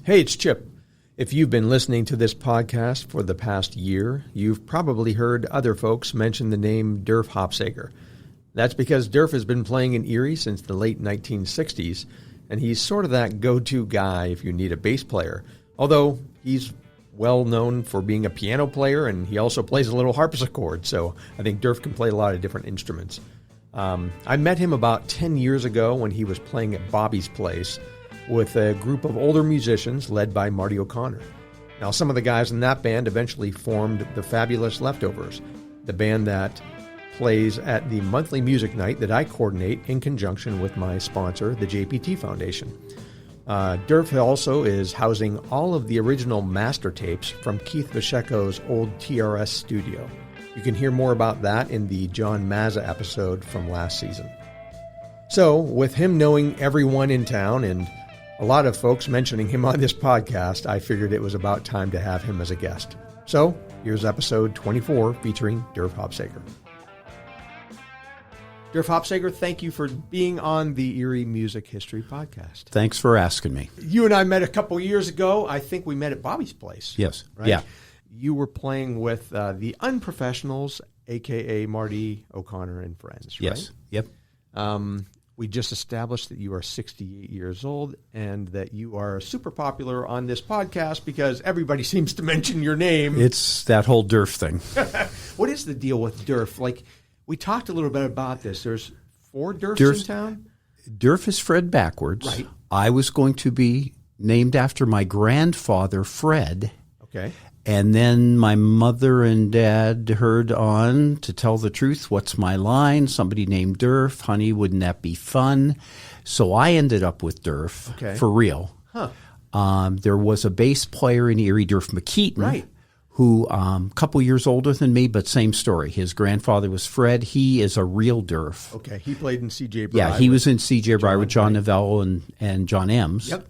Hey, it's Chip. If you've been listening to this podcast for the past year, you've probably heard other folks mention the name Derf Hopsecger. That's because Derf has been playing in Erie since the late 1960s, and he's sort of that go-to guy if you need a bass player. Although he's well known for being a piano player, and he also plays a little harpsichord, so I think Derf can play a lot of different instruments. I met him about 10 years ago when he was playing at Bobby's Place with a group of older musicians led by Marty O'Connor. Now, some of the guys in that band eventually formed the Fabulous Leftovers, the band that plays at the monthly music night that I coordinate in conjunction with my sponsor, the JPT Foundation. Derf also is housing all of the original master tapes from Keith Pacheco's old TRS studio. You can hear more about that in the John Mazza episode from last season. So, with him knowing everyone in town and a lot of folks mentioning him on this podcast, I figured it was about time to have him as a guest. So, here's episode 24 featuring Derf Hopsecger. Derf Hopsecger, thank you for being on the Erie Music History Podcast. Thanks for asking me. You and I met a couple years ago. I think we met at Bobby's Place. Yes. Right? Yeah. You were playing with the Unprofessionals, a.k.a. Marty O'Connor and Friends, right? Yes. Yep. We just established that you are 68 years old and that you are super popular on this podcast because everybody seems to mention your name. It's that whole Derf thing. What is the deal with Derf? Like, we talked a little bit about this. There's 4 Derfs in town? Derf is Fred backwards. Right. I was going to be named after my grandfather, Fred. Okay. And then my mother and dad heard on, to tell the truth, what's my line? Somebody named Derf. Honey, wouldn't that be fun? So I ended up with Derf for real. Huh. There was a bass player in Erie, Derf McKeaton, Right. who a couple years older than me, but same story. His grandfather was Fred. He is a real Derf. Okay. He played in C.J. Bry. Yeah, he was in C.J. Bry with John Novell and John Ems. Yep.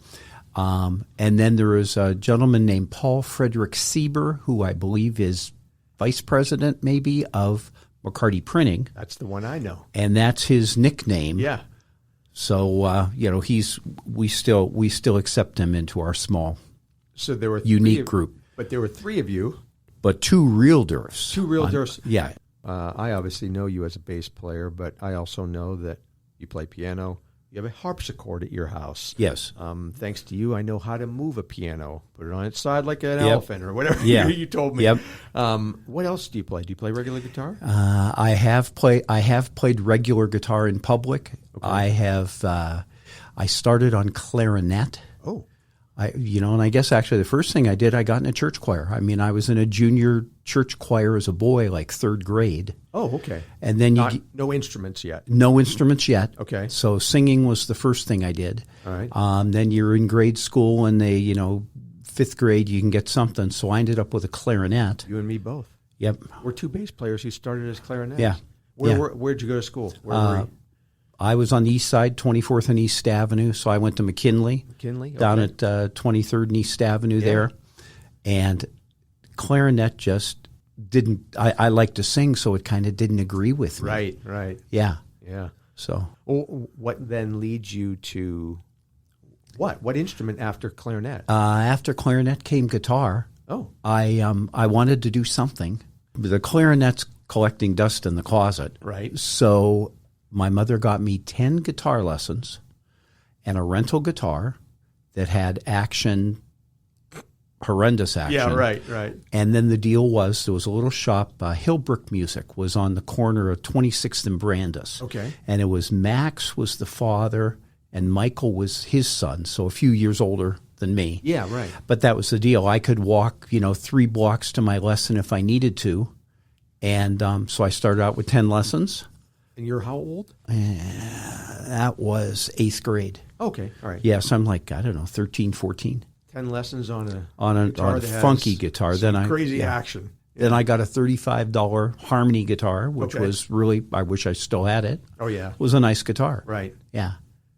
And then there is a gentleman named Paul Frederick Sieber, who I believe is vice president maybe of McCarty Printing. That's the one I know. And that's his nickname. Yeah. So, we still accept him into our small, So there were unique group. But there were 3 of you. But 2 real Derfs. 2 real Derfs. Yeah. I obviously know you as a bass player, but I also know that you play piano. You have a harpsichord at your house. Yes. Thanks to you, I know how to move a piano, put it on its side like an elephant or whatever you told me. Yep. What else do you play? Do you play regular guitar? I have played regular guitar in public. Okay. I started on clarinet. Oh. And I guess actually the first thing I did, I got in a church choir. I mean, I was in a junior church choir as a boy, like 3rd grade. Oh, okay. And then no instruments yet. No instruments yet. Okay. So singing was the first thing I did. All right. Then you're in grade school and they, 5th grade, you can get something. So I ended up with a clarinet. You and me both. Yep. We're 2 bass players who started as clarinets. Yeah. Where'd you go to school? Where were you? I was on the east side, 24th and East Avenue, so I went to McKinley. McKinley? Okay. Down at 23rd and East Avenue there. And clarinet just didn't, I like to sing, so it kind of didn't agree with me. Right. Yeah. Yeah. So. Well, what then leads you to what? What instrument after clarinet? After clarinet came guitar. Oh. I wanted to do something. The clarinet's collecting dust in the closet. Right. So my mother got me 10 guitar lessons and a rental guitar that had action, horrendous action. Yeah, right. And then the deal was there was a little shop, Hillbrook Music, was on the corner of 26th and Brandis. Okay. And it was Max was the father and Michael was his son, so a few years older than me. Yeah, right. But that was the deal. I could walk, 3 blocks to my lesson if I needed to. And so I started out with 10 lessons. And you're how old? That was 8th grade. Okay, all right. Yes, I'm like, 13, 14. 10 lessons on a funky guitar. Then crazy action. Yeah. Then I got a $35 harmony guitar, which was really, I wish I still had it. Oh, yeah. It was a nice guitar. Right. Yeah.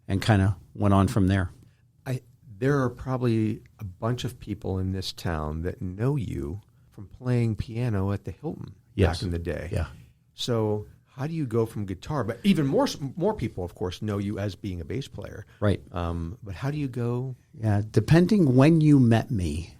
And kind of went on from there. There are probably a bunch of people in this town that know you from playing piano at the Hilton back in the day. Yeah. So how do you go from guitar? But even more people, of course, know you as being a bass player. Right. But how do you go? Yeah, depending when you met me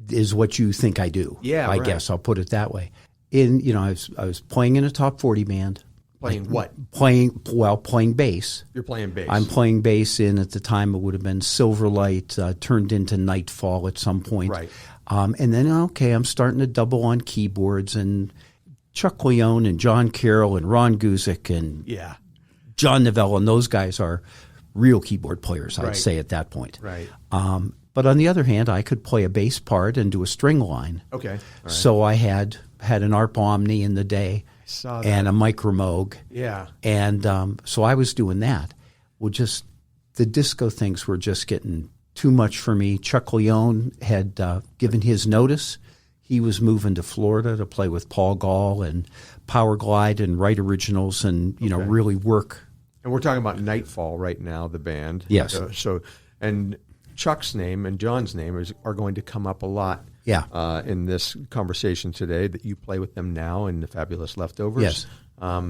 is what you think I do. Yeah, I right. guess I'll put it that way. I was playing in a top 40 band. Playing what? Playing bass. You're playing bass. I'm playing bass in, at the time, it would have been Silverlight, turned into Nightfall at some point. Right. And then, I'm starting to double on keyboards, and Chuck Leone and John Carroll and Ron Guzik and John Novella, and those guys are real keyboard players, I'd say, at that point. Right. But on the other hand, I could play a bass part and do a string line. Okay. All right. So I had an ARP Omni in the day and a Micro Moog. Yeah. And so I was doing that. Well, just the disco things were just getting too much for me. Chuck Leone had given his notice. He was moving to Florida to play with Paul Gall and Power Glide and write originals and, really work. And we're talking about Nightfall right now, the band. Yes. And Chuck's name and John's name are going to come up a lot in this conversation today, that you play with them now in the Fabulous Leftovers. Yes.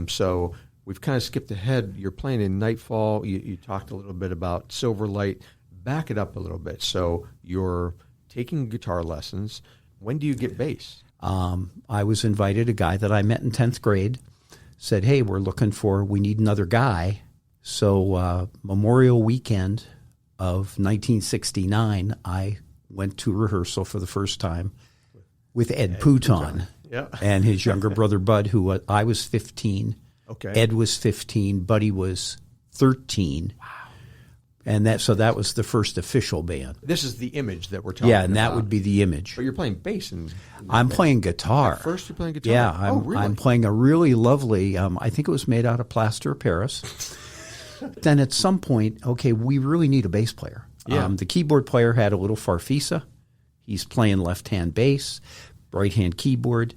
So we've kind of skipped ahead. You're playing in Nightfall. You talked a little bit about Silverlight. Back it up a little bit. So you're taking guitar lessons. When do you get bass? I was invited. A guy that I met in 10th grade said, hey, we need another guy. So Memorial Weekend of 1969, I went to rehearsal for the first time with Ed Pouton and his younger brother Bud, who I was 15. Okay. Ed was 15. Buddy was 13. Wow. And that was the first official band. This is the Image that we're talking about. Yeah, and that would be the Image. But you're playing bass. I'm playing guitar. At first you're playing guitar? Yeah, really? I'm playing a really lovely, I think it was made out of plaster of Paris. Then at some point, we really need a bass player. Yeah. The keyboard player had a little Farfisa. He's playing left-hand bass, right-hand keyboard.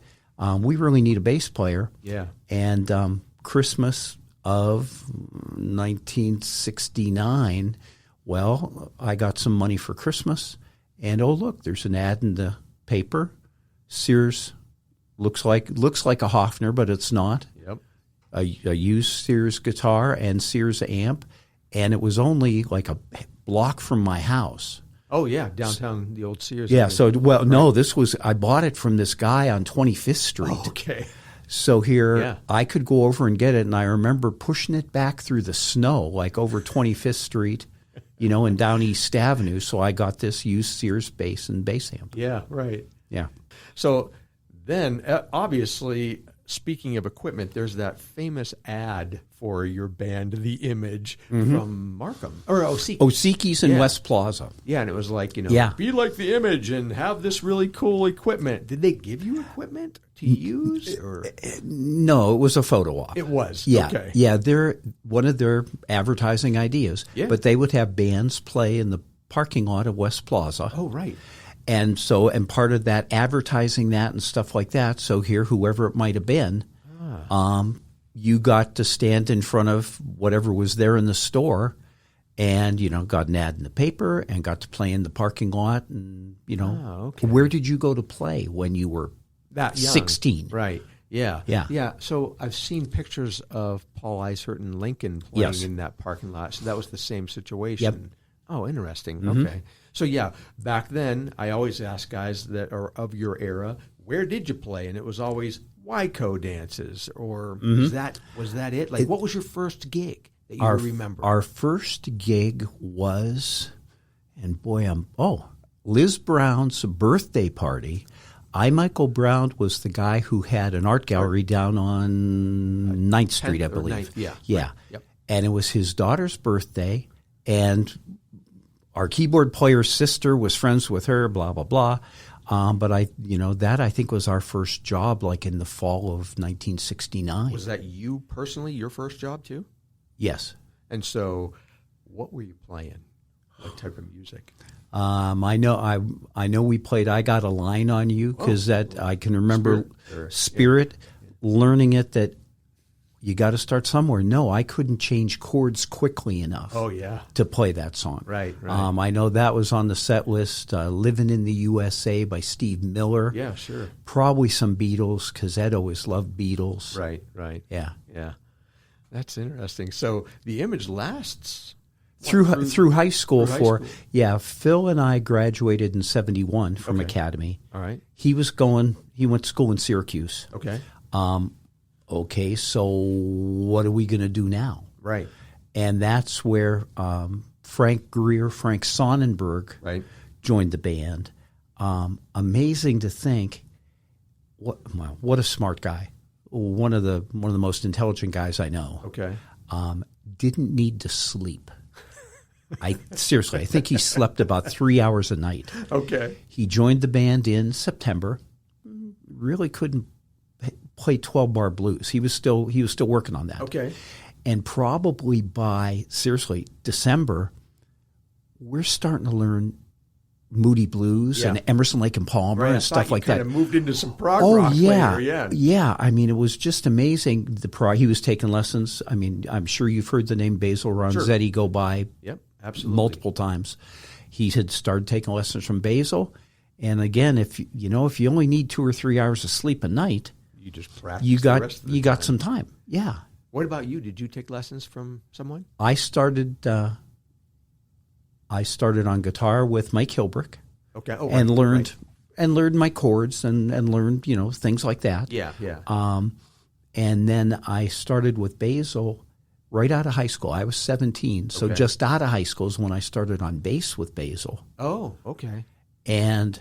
We really need a bass player. Yeah. And Christmas of 1969, I got some money for Christmas, and look, there's an ad in the paper. Sears looks like a Hofner, but it's not. Yep. A used Sears guitar and Sears amp, and it was only like a block from my house. Oh yeah, downtown, the old Sears. Yeah. So no, I bought it from this guy on 25th Street. Oh, okay. So here, I could go over and get it, and I remember pushing it back through the snow, like over 25th Street, and down East Avenue. So I got this used Sears bass and bass amp. Yeah, right. Yeah. So then, obviously, speaking of equipment, there's that famous ad for your band, The Image, from Markham. Or Osiki's in West Plaza. Yeah, and it was like, be like The Image and have this really cool equipment. Did they give you equipment to use? Or? No, it was a photo op. It was? Yeah. Okay. Yeah, they're one of their advertising ideas. Yeah. But they would have bands play in the parking lot of West Plaza. Oh, right. And part of that, advertising that and stuff like that, so here, whoever it might have been, you got to stand in front of whatever was there in the store and, got an ad in the paper and got to play in the parking lot. And, where did you go to play when you were that young? 16? Right. Yeah. Yeah. Yeah. So I've seen pictures of Paul Eisert and Lincoln playing in that parking lot. So that was the same situation. Yep. Oh, interesting. Okay. So, back then, I always ask guys that are of your era, where did you play? And it was always Wyco dances, or was that it? Like, what was your first gig that you remember? Our first gig was, and boy, Liz Brown's birthday party. Michael Brown was the guy who had an art gallery down on 9th Street, I believe. 9th, yeah. Right. Yep. And it was his daughter's birthday, and our keyboard player's sister was friends with her, blah, blah, blah. But that I think was our first job, like in the fall of 1969. Was that you personally, your first job too? Yes. And so what were you playing? What type of music? I know we played I Got a Line on You, because I can remember Spirit, learning it that, you got to start somewhere. No, I couldn't change chords quickly enough. Oh, yeah. To play that song. Right. I know that was on the set list. "Living in the USA" by Steve Miller. Yeah, sure. Probably some Beatles, because Ed always loved Beatles. Right. Yeah. That's interesting. So the Image lasts through high school. Phil and I graduated in 1971 from Academy. All right. He went to school in Syracuse. Okay. Okay, so what are we going to do now? Right. And that's where Frank Sonnenberg joined the band. Amazing to think, what a smart guy. One of the most intelligent guys I know. Okay. Didn't need to sleep. Seriously, I think he slept about 3 hours a night. Okay. He joined the band in September. Really couldn't play 12-bar blues. He was still working on that. Okay. And probably by December, we're starting to learn Moody Blues and Emerson, Lake and Palmer and stuff like that. Kind of moved into some prog rock later. Yeah. I mean, it was just amazing. He was taking lessons. I mean, I'm sure you've heard the name Basil Ronzetti go by. Yep, absolutely. Multiple times. He had started taking lessons from Basil. And again, if you only need 2 or 3 hours of sleep a night, you just practice. You got some time. Yeah. What about you? Did you take lessons from someone? I started on guitar with Mike Hilbrick. Okay. And learned my chords and learned things like that. Yeah. And then I started with Basil right out of high school. I was 17, so just out of high school is when I started on bass with Basil. Oh, okay. And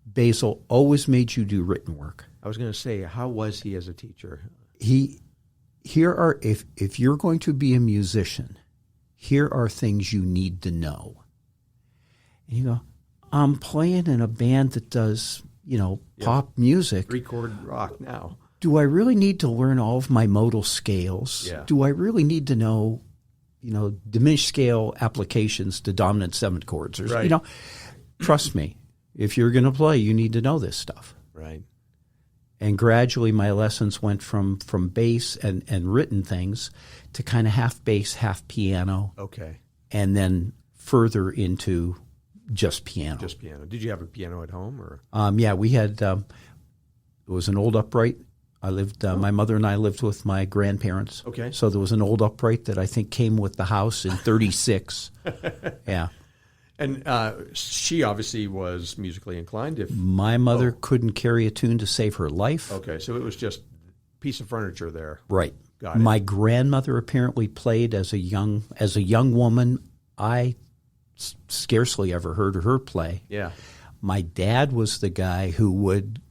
Basil always made you do written work. I was going to say, how was he as a teacher? If you're going to be a musician, here are things you need to know. And you go, I'm playing in a band that does, pop music. 3-chord rock now. Do I really need to learn all of my modal scales? Yeah. Do I really need to know, diminished scale applications to dominant 7th chords? Or, trust me, if you're going to play, you need to know this stuff. Right. And gradually my lessons went from bass and written things to kind of half bass, half piano. Okay. And then further into just piano. Just piano. Did you have a piano at home? Or? Yeah, we had, it was an old upright. I lived, my mother and I lived with my grandparents. Okay. So there was an old upright that I think came with the house in 36. Yeah. And she obviously was musically inclined. My mother couldn't carry a tune to save her life. Okay, so it was just a piece of furniture there. Right. Got it. My grandmother apparently played as a young woman. I scarcely ever heard her play. Yeah. My dad was the guy who would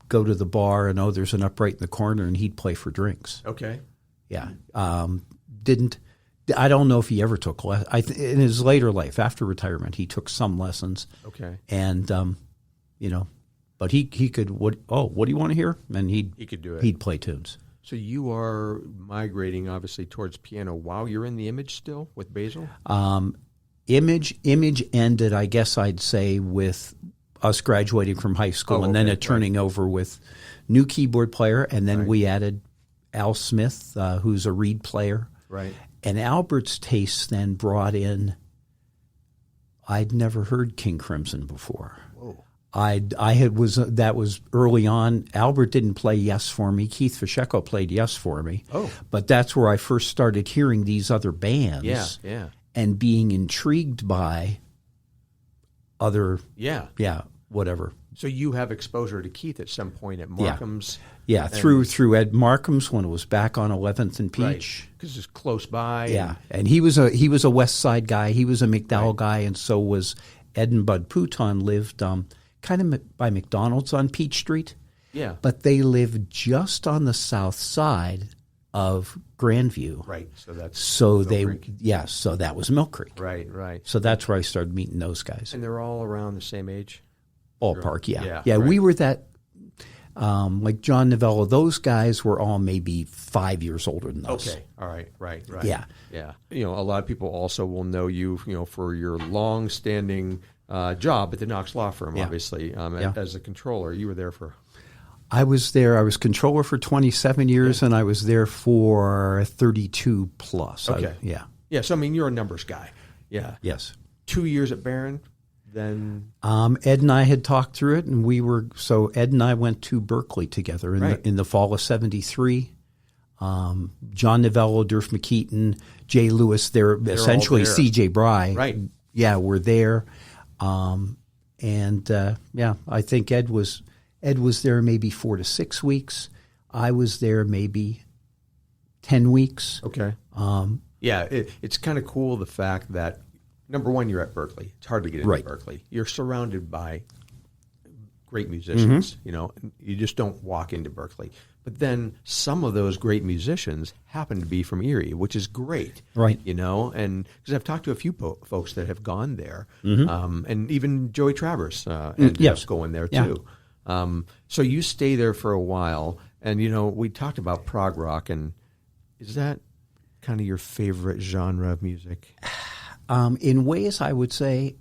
go to the bar and there's an upright in the corner and he'd play for drinks. Okay. Yeah. I don't know if he ever took lessons. In his later life, after retirement, he took some lessons. Okay. And, but he could, what do you want to hear? And he could do it. He'd play tunes. So you are migrating, obviously, towards piano while you're in the Image still with Basil? Image ended, I guess I'd say, with us graduating from high school and then it turning over with new keyboard player. And then we added Al Smith, who's a reed player. Right. And Albert's tastes then brought in, I'd never heard King Crimson before. Whoa. That was early on. Albert didn't play Yes for me. Keith Fischecko played Yes for me. Oh. But that's where I first started hearing these other bands. Yeah. And being intrigued by other, whatever. So you have exposure to Keith at some point at Markham's. Yeah, through Ed Markham's when it was back on 11th and Peach. Because it's close by. Yeah, and he was a West Side guy. He was a McDowell guy, and so was Ed and Bud Pouton lived kind of by McDonald's on Peach Street. Yeah. But they lived just on the south side of Grandview. Right. So that's so Mill Creek. So that was Mill Creek. Right. So that's where I started meeting those guys. And they're all around the same age? Ballpark, yeah. Right. We were that, like John Novella, those guys were all maybe 5 years older than us. Okay, all right, right. Yeah. A lot of people also will know you, for your long-standing job at the Knox Law Firm, obviously, as a controller. You were there for... I was there. I was controller for 27 years, and I was there for 32 plus. Okay. Yeah. Yeah, so I mean, you're a numbers guy. Yeah. Yes. 2 years at Barron, then... Ed and I had talked through it, and Ed and I went to Berkeley together in the fall of 73. John Novello, Derf McKeaton, Jay Lewis, they're essentially C.J. Bry. Right. Yeah, were there. I think Ed was there maybe 4 to 6 weeks. I was there maybe 10 weeks. Okay. It's kind of cool, the fact that, number one, you're at Berkeley. It's hard to get into Berkeley. You're surrounded by great musicians, and you just don't walk into Berkeley. But then some of those great musicians happen to be from Erie, which is great. Right. And because I've talked to a few folks that have gone there, and even Joey Travers ended up going there too. So you stay there for a while, and, we talked about prog rock, and is that kind of your favorite genre of music? In ways, I would say,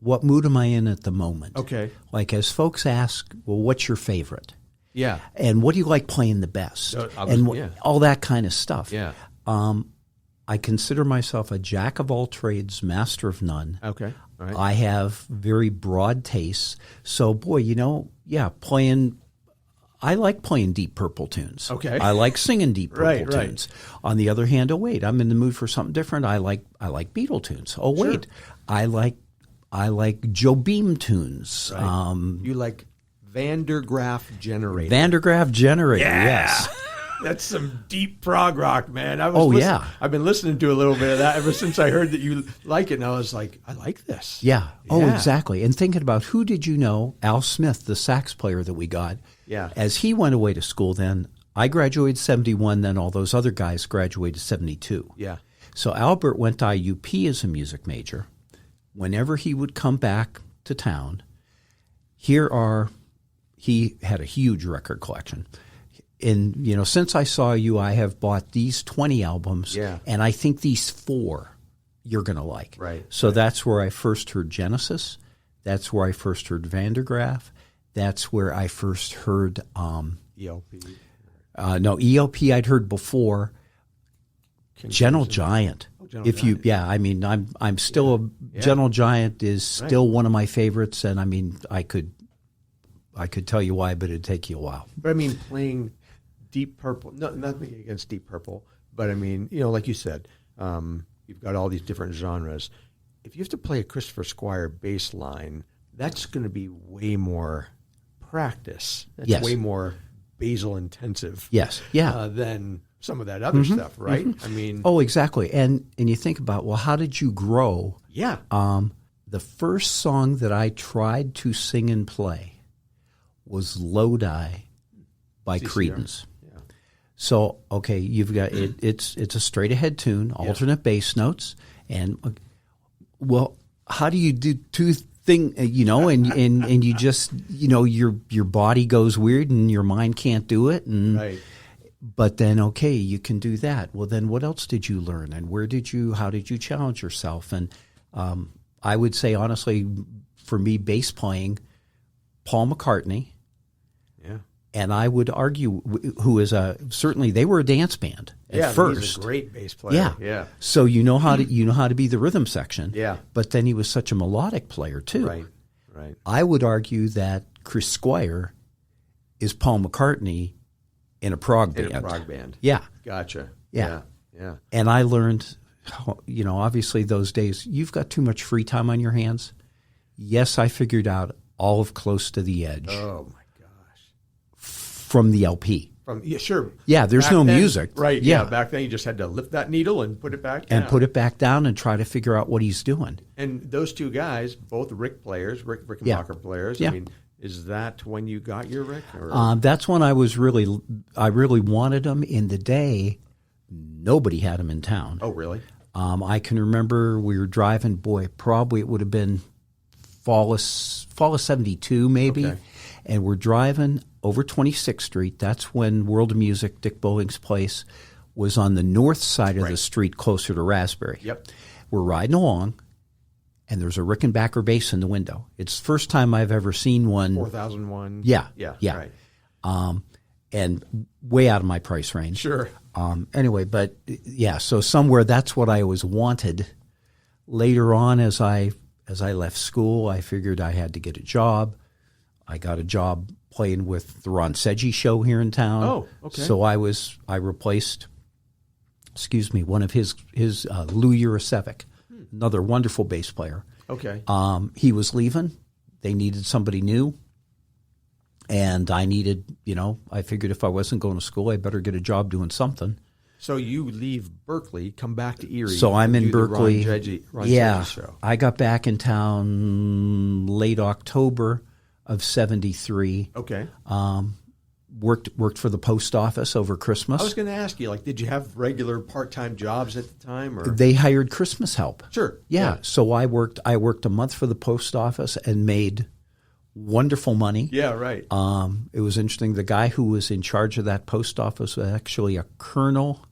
what mood am I in at the moment? Okay. Like, as folks ask, well, what's your favorite? Yeah. And what do you like playing the best? All that kind of stuff. Yeah. I consider myself a jack of all trades, master of none. Okay. All right. I have very broad tastes. So, boy, I like playing Deep Purple tunes. Okay. I like singing Deep Purple tunes. On the other hand, I'm in the mood for something different. I like Beatle tunes. Oh, wait. Sure. I like Joe Beam tunes. Right. You like Van der Graaf Generator. Yes. That's some deep prog rock, man. I've been listening to a little bit of that ever since I heard that you like it, and I was like, I like this. Yeah. Oh, exactly. And thinking about, who did you know? Al Smith, the sax player that we got. Yeah. As he went away to school then, I graduated 71, then all those other guys graduated 72. Yeah. So Albert went to IUP as a music major. Whenever he would come back to town, he had a huge record collection. And, since I saw you, I have bought these 20 albums, and I think these 4 you're going to like. Right. So that's where I first heard Genesis. That's where I first heard Van der Graaf. That's where I first heard ELP. ELP I'd heard before. Gentle Giant. I'm still Gentle Giant is still one of my favorites, and I could tell you why, but it'd take you a while. But playing Deep Purple, nothing against Deep Purple, but like you said, you've got all these different genres. If you have to play a Christopher Squire bass line, that's going to be way more practice. That's way more basal intensive. Yes. Yeah. Than some of that other stuff, right? Oh, exactly. And you think about, well, how did you grow? Yeah. The first song that I tried to sing and play was Lodi by Creedence. Yeah. So, okay, you've got it's a straight ahead tune, alternate bass notes, and how do you do two things, and you just, your body goes weird and your mind can't do it, and right. But then, okay, you can do that. Well, then what else did you learn, and how did you challenge yourself? And I would say, honestly, for me, bass playing, Paul McCartney. Yeah. And I would argue, who is certainly they were a dance band at first. He's a great bass player. Yeah. So you know how to be the rhythm section. Yeah. But then he was such a melodic player too. Right. I would argue that Chris Squire is Paul McCartney in a prog band. Yeah. Gotcha. Yeah. Yeah. And I learned, obviously those days you've got too much free time on your hands. Yes, I figured out all of Close to the Edge. Oh my gosh. From the LP. Sure. Yeah, there's back no then, music. Right. Yeah. Back then you just had to lift that needle and put it back down. And try to figure out what he's doing. And those two guys, both Rickenbacker players. Yeah. Is that when you got your Rick? That's when I really wanted them. In the day, nobody had them in town. Oh, really? I can remember we were driving, probably it would have been fall of 72 maybe. Okay. And we're driving over 26th Street. That's when World of Music, Dick Bowling's place, was on the north side of the street closer to Raspberry. Yep. We're riding along, and there's a Rickenbacker bass in the window. It's the first time I've ever seen one. 4001. Yeah. Right. and way out of my price range. Sure. Anyway, but yeah, so somewhere that's what I always wanted. Later on, as I left school, I figured I had to get a job. I got a job playing with the Ron Seggi show here in town. Oh, okay. So I replaced, one of his Lou Urasevic, another wonderful bass player. Okay. He was leaving. They needed somebody new. And I needed, I figured if I wasn't going to school, I better get a job doing something. So you leave Berkeley, come back to Erie. So I'm in Berkeley. Ron Seggi show. I got back in town late October of '73. Okay. Worked for the post office over Christmas. I was going to ask you, did you have regular part-time jobs at the time, or they hired Christmas help? Sure. Yeah. So I worked a month for the post office and made wonderful money. Yeah, right. It was interesting. The guy who was in charge of that post office was actually a colonel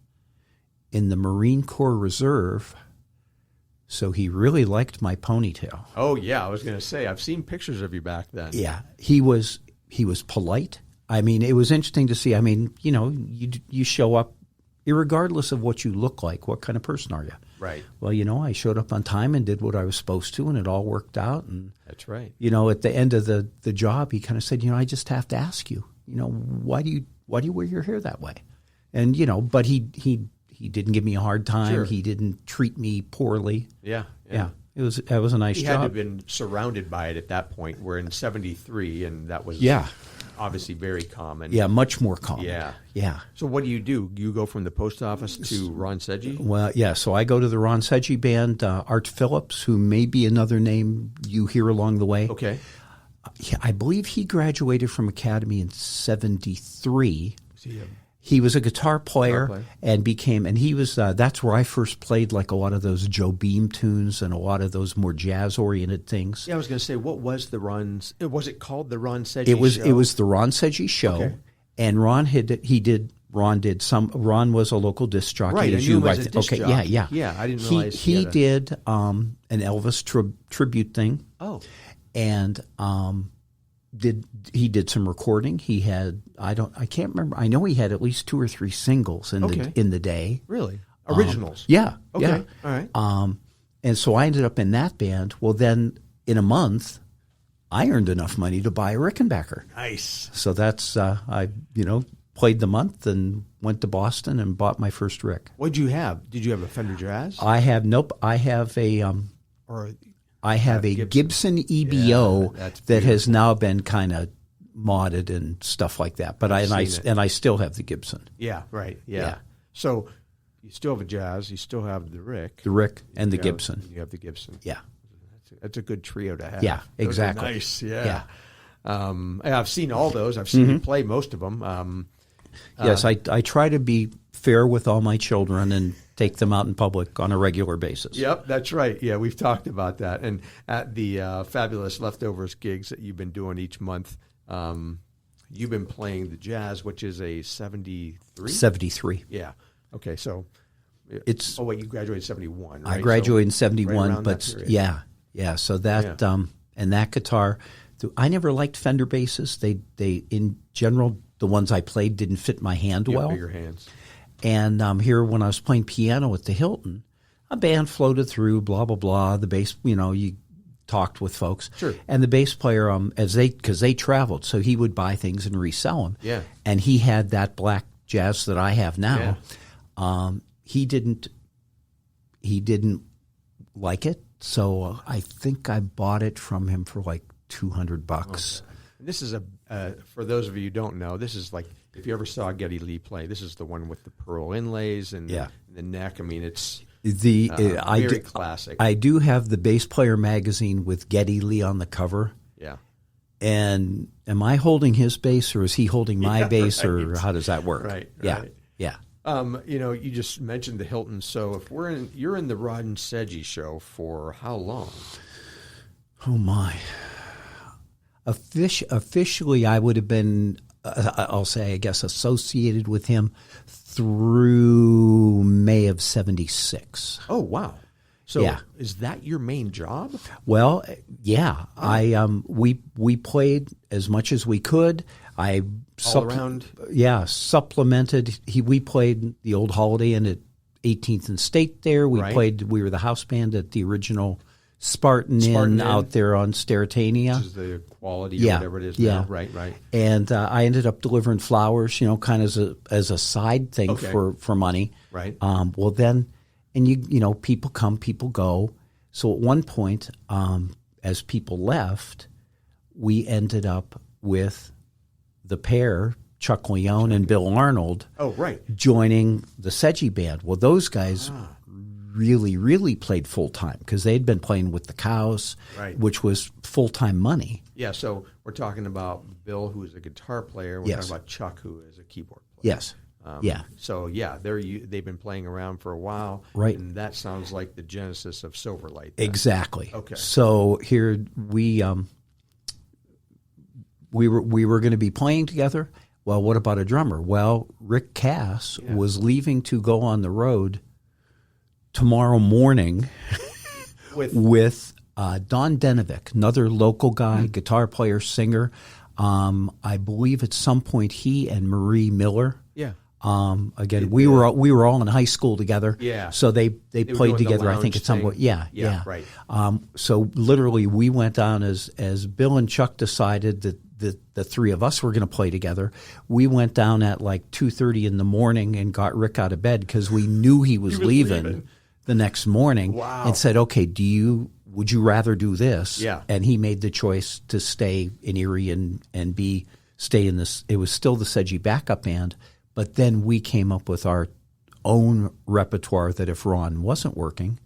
in the Marine Corps Reserve. So he really liked my ponytail. Oh yeah, I was going to say I've seen pictures of you back then. Yeah, he was polite. I mean, it was interesting to see. I mean, you show up, irregardless of what you look like. What kind of person are you? Right. Well, I showed up on time and did what I was supposed to, and it all worked out. And that's right. At the end of the job, he kind of said, I just have to ask you, why do you wear your hair that way? And but he didn't give me a hard time. Sure. He didn't treat me poorly. Yeah. It was a nice job. He had to have been surrounded by it at that point. We're in '73, and that was obviously very common. Yeah, much more common. Yeah. So what do? You go from the post office to Ron Seggi? Well, yeah. So I go to the Ron Seggi band. Art Phillips, who may be another name you hear along the way. Okay. I believe he graduated from Academy in '73. He was a guitar player and he was, that's where I first played a lot of those Joe Beam tunes and a lot of those more jazz-oriented things. Yeah, I was going to say, what was was it called the Ron Seggi show? It was the Ron Seggi show. Okay. And Ron did some, Ron was a local disc jockey. Right, as you was a disc jockey. Yeah. Yeah, I didn't realize. He did an Elvis tribute thing. Oh. And he did some recording. He had I can't remember. I know he had at least 2 or 3 singles in the day. Really? Originals? Yeah. Okay. Yeah. All right. And so I ended up in that band. Well, then in a month, I earned enough money to buy a Rickenbacker. Nice. So that's I played the month and went to Boston and bought my first Rick. What did you have? Did you have a Fender Jazz? I have a Gibson EBO that has now been kind of modded and stuff like that. But I still have the Gibson. Yeah, right. Yeah. So you still have a Jazz. You still have the Rick. The Rick and the Gibson. You have the Gibson. Yeah. That's a good trio to have. Yeah, exactly. Those are nice. Yeah. I've seen all those. I've seen you play most of them. Yes, I try to be fair with all my children and take them out in public on a regular basis. Yep, that's right. Yeah, we've talked about that. And at the Fabulous Leftovers gigs that you've been doing each month, you've been playing the Jazz, which is a 73? 73. Yeah. Okay, so it's... Oh, wait, you graduated in 71, right? I graduated in 71, right but yeah. So that, and that guitar, I never liked Fender basses. They in general, the ones I played didn't fit my hand well. Bigger hands. And here, when I was playing piano at the Hilton, a band floated through, blah, blah, blah. The bass, you talked with folks. Sure. And the bass player, because they traveled, so he would buy things and resell them. Yeah. And he had that black Jazz that I have now. Yeah. He didn't like it, so I think I bought it from him for like $200. Okay. This is for those of you who don't know, this is like, if you ever saw Geddy Lee play, this is the one with the pearl inlays and the neck. I mean, it's very classic. I do have the Bass Player magazine with Geddy Lee on the cover. Yeah. And am I holding his bass, or is he holding my bass, or how does that work? Right. Yeah. Yeah. You just mentioned the Hilton. So if you're in the Ron Seggi show for how long? Oh my. Officially, I would have been, I'll say, I guess, associated with him through May of '76. Oh, wow. So is that your main job? Well, yeah. We played as much as we could. I all around. Yeah, supplemented. We played the old Holiday Inn at 18th and State there. We were the house band at the original Spartan Inn out there on Steritania. Which is the quality or whatever it is now. Right. And I ended up delivering flowers, kind of as a side thing for money. Right. Well, then, and people come, people go. So at one point, as people left, we ended up with the pair, Chuck Leone and Bill Arnold, joining the Sedgy Band. Well, those guys really, really played full-time because they'd been playing with the Cows, which was full-time money. Yeah, so we're talking about Bill, who is a guitar player. We're talking about Chuck, who is a keyboard player. Yes. So, they've been playing around for a while. Right. And that sounds like the genesis of Silverlight. Then. Exactly. Okay. So here we were going to be playing together. Well, what about a drummer? Well, Rick Cass was leaving to go on the road tomorrow morning with Don Denovic, another local guy, guitar player, singer. I believe at some point he and Marie Miller. Yeah. Again, we were all in high school together. Yeah. So they played together. I think at some point. Yeah. Right. So literally, we went down as Bill and Chuck decided that the three of us were going to play together. We went down at like 2:30 in the morning and got Rick out of bed because we knew he was leaving the next morning. Wow. And said, "Okay, would you rather do this?" Yeah. And he made the choice to stay in Erie and stay in this. It was still the Sedgy backup band. But then we came up with our own repertoire that if Ron wasn't working,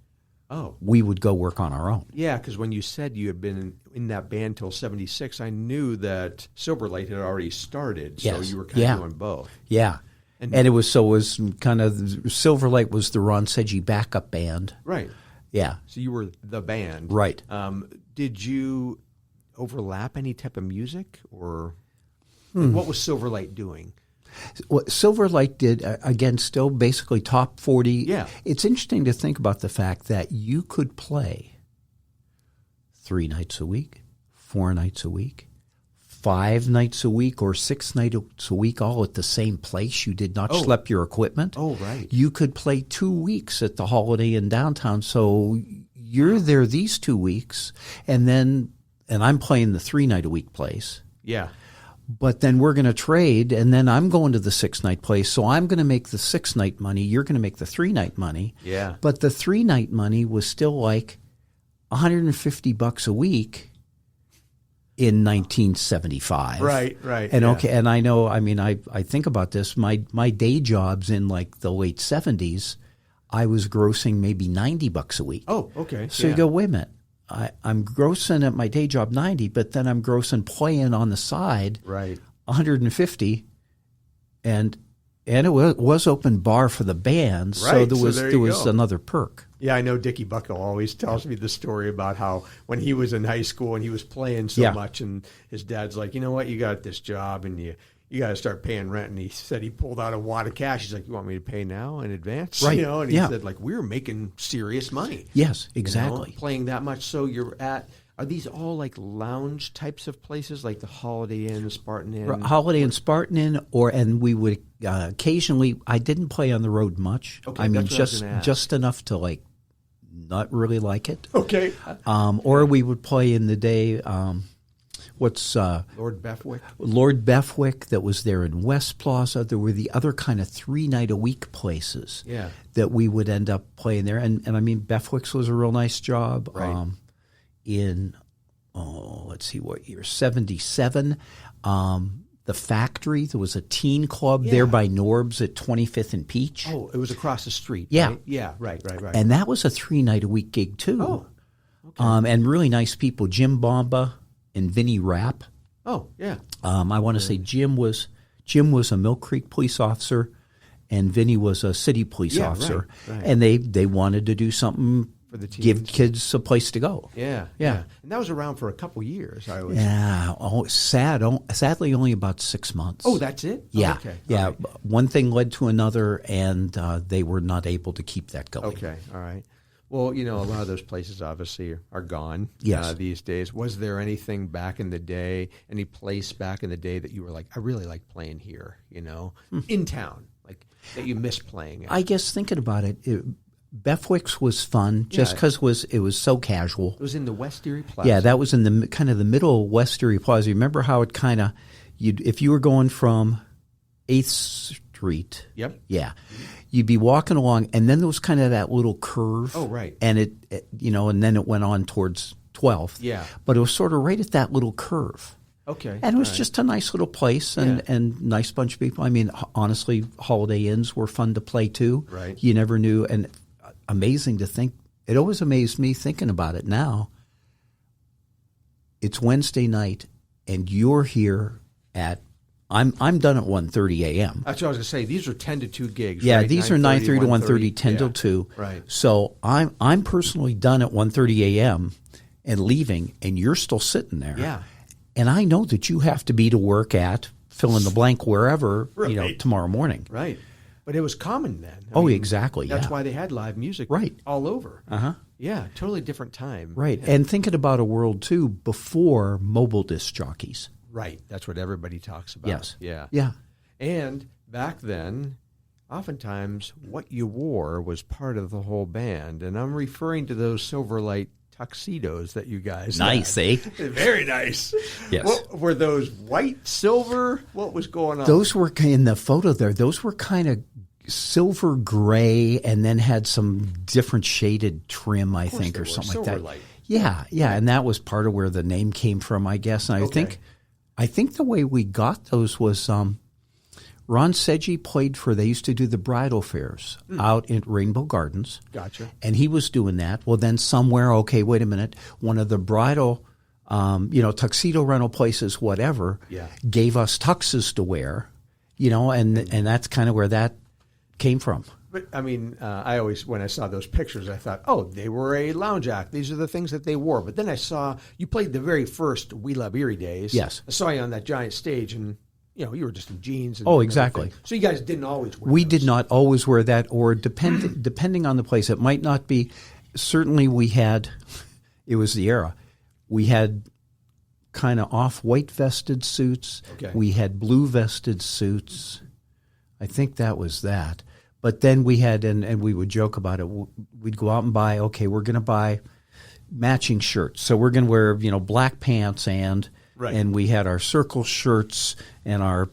we would go work on our own. Yeah, because when you said you had been in that band till 76, I knew that Silverlight had already started, so you were kind of doing both. Yeah. And it was kind of Silverlight was the Ron Sedgy backup band. Right. Yeah. So you were the band. Right. Did you overlap any type of music or what was Silverlight doing? What Silverlight did, again, still basically top 40. Yeah. It's interesting to think about the fact that you could play 3 nights a week, 4 nights a week, 5 nights a week, or 6 nights a week all at the same place. You did not schlep your equipment. Oh, right. You could play 2 weeks at the Holiday Inn downtown. So you're there these 2 weeks, and I'm playing the 3-night-a-week place. Yeah. But then we're going to trade, and then I'm going to the 6-night place, so I'm going to make the 6-night money. You're going to make the 3-night money. Yeah. But the 3-night money was still like $150 a week in 1975. Right. And and I know, I think about this. My day jobs in like the late 70s, I was grossing maybe $90 a week. Oh, okay. So you go, wait a minute. I'm grossing at my day job 90, but then I'm grossing playing on the side 150, and it was open bar for the band, so there was another perk. Yeah, I know Dickie Buckle always tells me the story about how when he was in high school and he was playing so much, and his dad's like, you know what, you got this job and you got to start paying rent. And he said he pulled out a wad of cash. He's like, you want me to pay now in advance? Right. And he said, like, we were making serious money. Yes, exactly. Playing that much. So are these all like lounge types of places, like the Holiday Inn, the Spartan Inn? Holiday Inn, Spartan Inn, and we would occasionally, I didn't play on the road much. Okay, just enough to like not really like it. Okay. Or we would play in the day, Lord Bethwick? Lord Bethwick that was there in West Plaza. There were the other kind of 3-night-a-week places that we would end up playing there. And Bethwick's was a real nice job. Right. Let's see what year, 77. The Factory, there was a teen club there by Norb's at 25th and Peach. Oh, it was across the street. Yeah. Right? Yeah, right. And that was a 3-night-a-week gig too. Oh, okay. And really nice people. Jim Bomba and Vinny Rapp. Oh, yeah. I want to say Jim was a Mill Creek police officer, and Vinny was a city police officer. Right. And they wanted to do something for the teens. Give kids a place to go. Yeah. And that was around for a couple years. Sadly, only about 6 months. Oh, that's it? Yeah. Okay. Yeah. Right. One thing led to another, and they were not able to keep that going. Okay. All right. Well, a lot of those places obviously are gone these days. Was there anything back in the day, any place back in the day that you were like, I really like playing here, in town, like that you miss playing at? I guess thinking about it, Bethwick's was fun just because it was so casual. It was in the West Erie Plaza. Yeah, that was in the kind of the middle of West Erie Plaza. You remember how it kind of, if you were going from 8th Street. Yep. Yeah. You'd be walking along, and then there was kind of that little curve. Oh, right. And and then it went on towards 12th. Yeah. But it was sort of right at that little curve. Okay. And it was just a nice little place and nice bunch of people. I mean, honestly, Holiday Inns were fun to play too. Right. You never knew. And amazing to think. It always amazed me thinking about it now. It's Wednesday night, and you're here at I'm done at 1:30 a.m. That's what I was going to say. These are 10 to 2 gigs, Yeah, right? these are 9:30 to 1:30, 10 till 2. Right. So I'm personally done at 1:30 a.m. and leaving, and you're still sitting there. Yeah. And I know that you have to be to work at fill in the blank wherever, Right. tomorrow morning. Right. But it was common then. Exactly. That's yeah. why they had live music all over. Uh-huh. Yeah, totally different time. Right. Yeah. And thinking about a world, too, before mobile disc jockeys. Right. That's what everybody talks about. Yes. Yeah. Yeah. And back then, oftentimes what you wore was part of the whole band. And I'm referring to those Silverlight tuxedos that you guys Nice, had. eh? Very nice. Yes. What, were those white, silver? What was going on? Those were, in the photo there, those were kind of silver gray and then had some different shaded trim, I think, or something like that. Silverlight. Yeah, yeah. And that was part of where the name came from, I guess. And I think the way we got those was Ron Sedgy played they used to do the bridal fairs out in Rainbow Gardens. Gotcha. And he was doing that. Well, then somewhere, okay, wait a minute, one of the bridal, tuxedo rental places, whatever, gave us tuxes to wear, and that's kind of where that came from. But, I mean, I always, when I saw those pictures, I thought, oh, they were a lounge act. These are the things that they wore. But then I saw, you played the very first We Love Erie days. Yes. I saw you on that giant stage, and, you were just in jeans. And Exactly. everything. So you guys didn't always wear We those. did not always wear that, or depending on the place. It might not be. Certainly we had, it was the era. We had kind of off-white vested suits. Okay. We had blue vested suits. I think that was that. But then we had, and we would joke about it, we'd go out and buy, okay, we're going to buy matching shirts. So we're going to wear, black pants and we had our circle shirts and our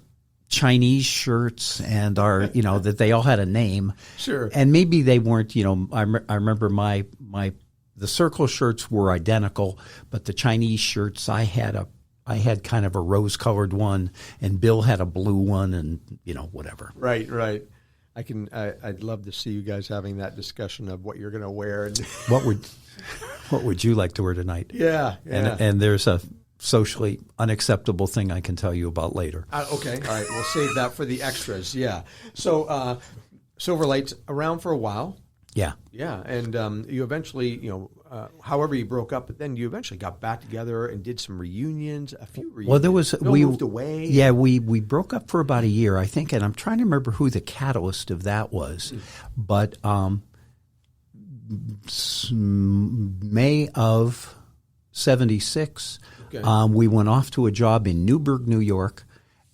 Chinese shirts and our, that they all had a name. Sure. And maybe they weren't, I remember the circle shirts were identical, but the Chinese shirts, I had kind of a rose-colored one, and Bill had a blue one, and whatever. Right. I'd love to see you guys having that discussion of what you're going to wear. And What would you like to wear tonight? Yeah. And there's a socially unacceptable thing I can tell you about later. Okay. All right. We'll save that for the extras. Yeah. So Silverlight's around for a while. Yeah. Yeah. And you eventually, however you broke up, but then you eventually got back together and did some reunions, a few reunions. Well, there was we moved away. Yeah, we broke up for about a year, I think, and I'm trying to remember who the catalyst of that was. But May of '76, we went off to a job in Newburgh, New York,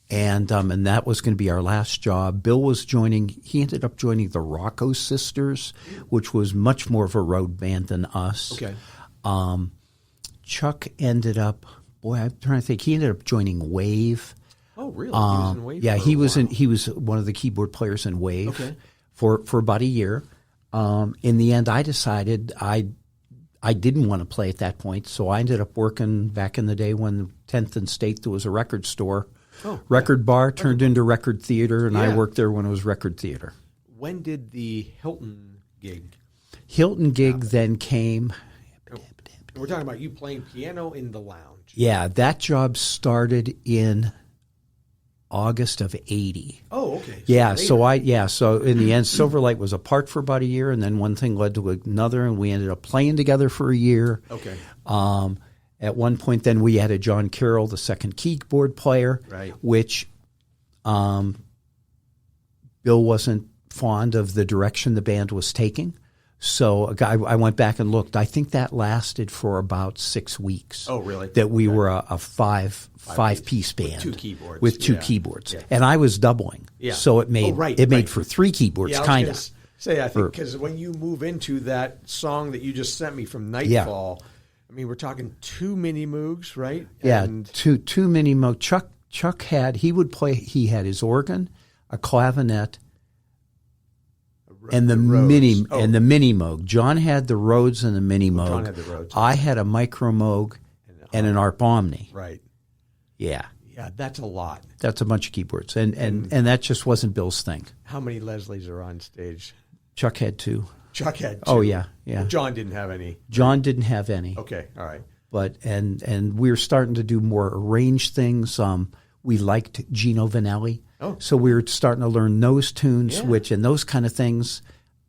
and that was going to be our last job. Bill was he ended up joining the Rocco Sisters, which was much more of a road band than us. Okay. Chuck ended up, I'm trying to think, he ended up joining Wave. Oh, really? He was in Wave. Yeah, he was one of the keyboard players in Wave for about a year. In the end, I decided I didn't want to play at that point, so I ended up working back in the day when 10th and State there was a record store. Record bar turned into record theater, and I worked there when it was record theater. When did the Hilton gig? Hilton gig then came. We're talking about you playing piano in the lounge. Yeah, that job started in August of '80. Oh, okay. So in the end, Silverlight was apart for about a year, and then one thing led to another, and we ended up playing together for a year. Okay. At one point, then we added John Carroll, the second keyboard player, which Bill wasn't fond of the direction the band was taking. So I went back and looked. I think that lasted for about 6 weeks. Oh, really? That we were a five-piece band. With two keyboards. Keyboards. Yeah. And I was doubling. Yeah. So it made for 3 keyboards, kind of. I think because when you move into that song that you just sent me from Nightfall, I mean, we're talking 2 mini Moogs, right? Yeah, two mini Moog. Chuck had, he had his organ, a clavinet, and the mini Moog. John had the Rhodes and the mini Moog. John had the Rhodes. I had a micro Moog and an ARP Omni. Right. Yeah. Yeah, that's a lot. That's a bunch of keyboards, and that just wasn't Bill's thing. How many Leslies are on stage? Chuck had 2. Chuck had 2. Oh yeah. Well, John didn't have any. John didn't have any. Okay, all right. But and we were starting to do more arranged things. We liked Gino Vanelli. Oh. So we were starting to learn those tunes, and those kind of things.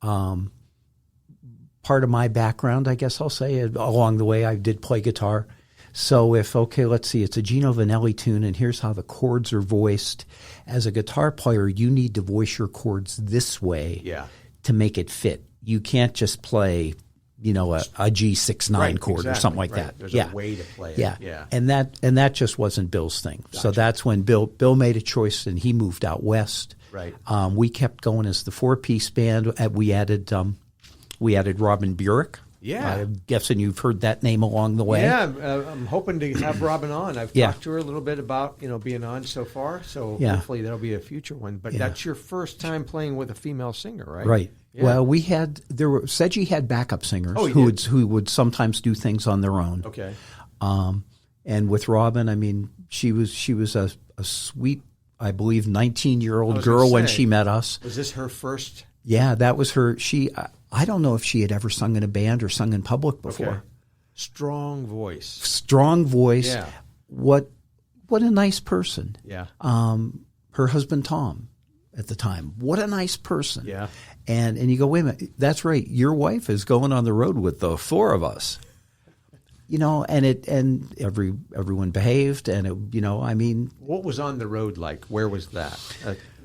Part of my background, I guess I'll say, along the way, I did play guitar. So let's see, it's a Gino Vanelli tune, and here's how the chords are voiced. As a guitar player, you need to voice your chords this way to make it fit. You can't just play, a G6-9 chord or something like that. There's a way to play it. Yeah. And that just wasn't Bill's thing. Gotcha. So that's when Bill made a choice, and he moved out west. Right. We kept going as the 4-piece band. We added Robin Burek. Yeah. I'm guessing you've heard that name along the way. Yeah, I'm hoping to have Robin on. I've talked to her a little bit about being on so far, so hopefully that'll be a future one. But that's your first time playing with a female singer, right? Right. Yeah. Well, Sedgy had backup singers who would sometimes do things on their own. Okay. And with Robin, I mean, she was a sweet, I believe, 19-year-old girl when she met us. Was this her first? Yeah, that was her. I don't know if she had ever sung in a band or sung in public before. Okay. Strong voice. Yeah. What a nice person. Yeah. Her husband Tom at the time. What a nice person. Yeah. And you go, wait a minute, that's right. Your wife is going on the road with the 4 of us. And everyone behaved, and what was on the road like? Where was that?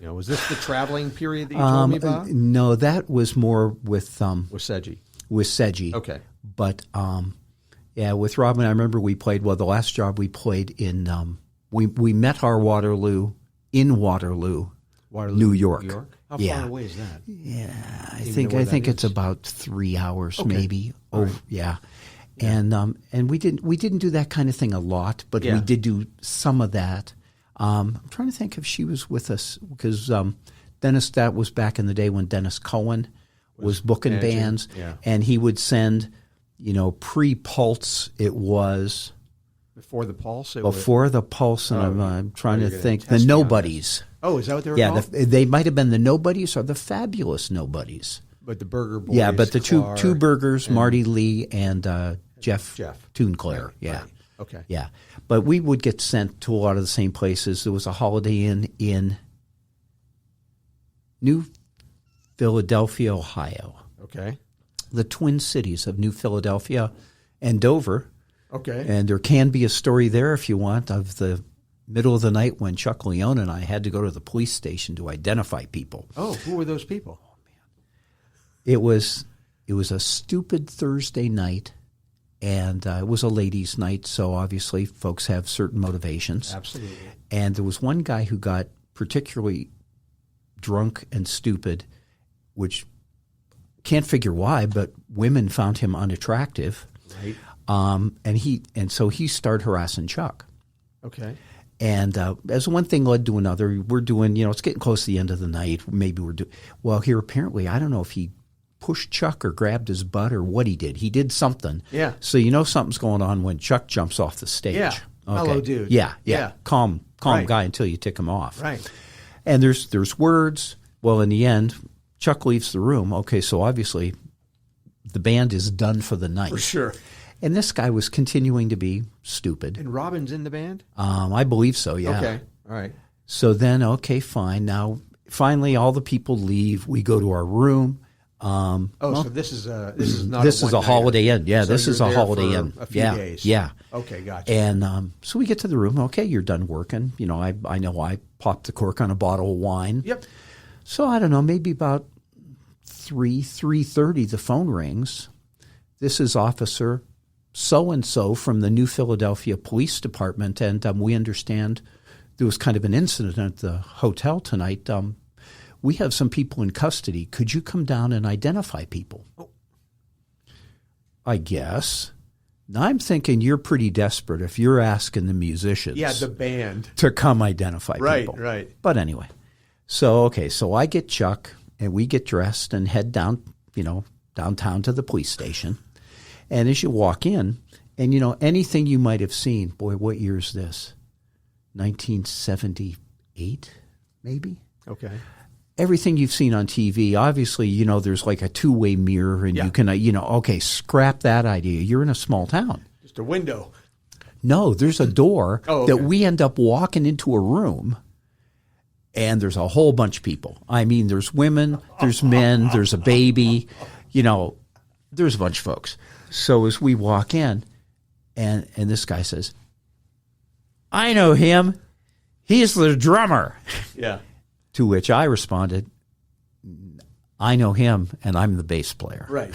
Was this the traveling period that you told me about? No, that was more with Sedgy. With Sedgy. Okay. But with Robin, I remember we played. Well, the last job we played in we met our Waterloo in Waterloo, New York. How far away is that? Yeah, I think it's about 3 hours, maybe. All right. Yeah. And we didn't do that kind of thing a lot, but we did do some of that. I'm trying to think if she was with us because Dennis. That was back in the day when Dennis Cohen was booking bands, and he would send, pre-Pulse. It was before the Pulse. The Pulse, and I'm trying to think the Nobodies. Oh, is that what they were called? They might have been the Nobodies or the Fabulous Nobodies. But the Burger Boys. Yeah, but the two Burgers, Marty Lee and Jeff Toonclair. Yeah. Right. Okay. Yeah. But we would get sent to a lot of the same places. There was a Holiday Inn in New Philadelphia, Ohio. Okay. The Twin Cities of New Philadelphia and Dover. Okay. And there can be a story there if you want of the middle of the night when Chuck Leone and I had to go to the police station to identify people. Oh, who were those people? Oh, man. It was a stupid Thursday night. And it was a ladies' night, so obviously folks have certain motivations. Absolutely. And there was one guy who got particularly drunk and stupid, which can't figure why, but women found him unattractive. Right. And so he started harassing Chuck. Okay. And as one thing led to another, we're doing, it's getting close to the end of the night. Maybe we're doing, well, here apparently, I don't know if he pushed Chuck or grabbed his butt or what he did. He did something. Yeah. So something's going on when Chuck jumps off the stage. Yeah. Okay. Hello, dude. Yeah. Calm guy until you tick him off. Right. And there's words. Well, in the end, Chuck leaves the room. Okay, so obviously the band is done for the night. For sure. And this guy was continuing to be stupid. And Robin's in the band? I believe so, yeah. Okay. All right. So then, okay, fine. Now, finally, all the people leave. We go to our room. So this is not. This is a Holiday Inn. Yeah, so this is a Holiday Inn. A few days. Yeah. Okay, gotcha. And so we get to the room. Okay, you're done working. I know I popped the cork on a bottle of wine. Yep. So I don't know, maybe about 3:30, the phone rings. This is Officer so-and-so from the New Philadelphia Police Department, and we understand there was kind of an incident at the hotel tonight. We have some people in custody. Could you come down and identify people? Oh. I guess. Now, I'm thinking you're pretty desperate if you're asking the musicians. Yeah, the band. To come identify people. Right. But anyway. So I get Chuck, and we get dressed and head down, downtown to the police station. And as you walk in, and, anything you might have seen, boy, what year is this? 1978, maybe? Okay. Everything you've seen on TV, obviously, there's like a two-way mirror, and you can, scrap that idea. You're in a small town. Just a window. No, there's a door okay. that we end up walking into a room, and there's a whole bunch of people. I mean, there's women, there's men, there's a baby, there's a bunch of folks. So as we walk in, and this guy says, I know him. He's the drummer. Yeah. To which I responded, I know him, and I'm the bass player. Right.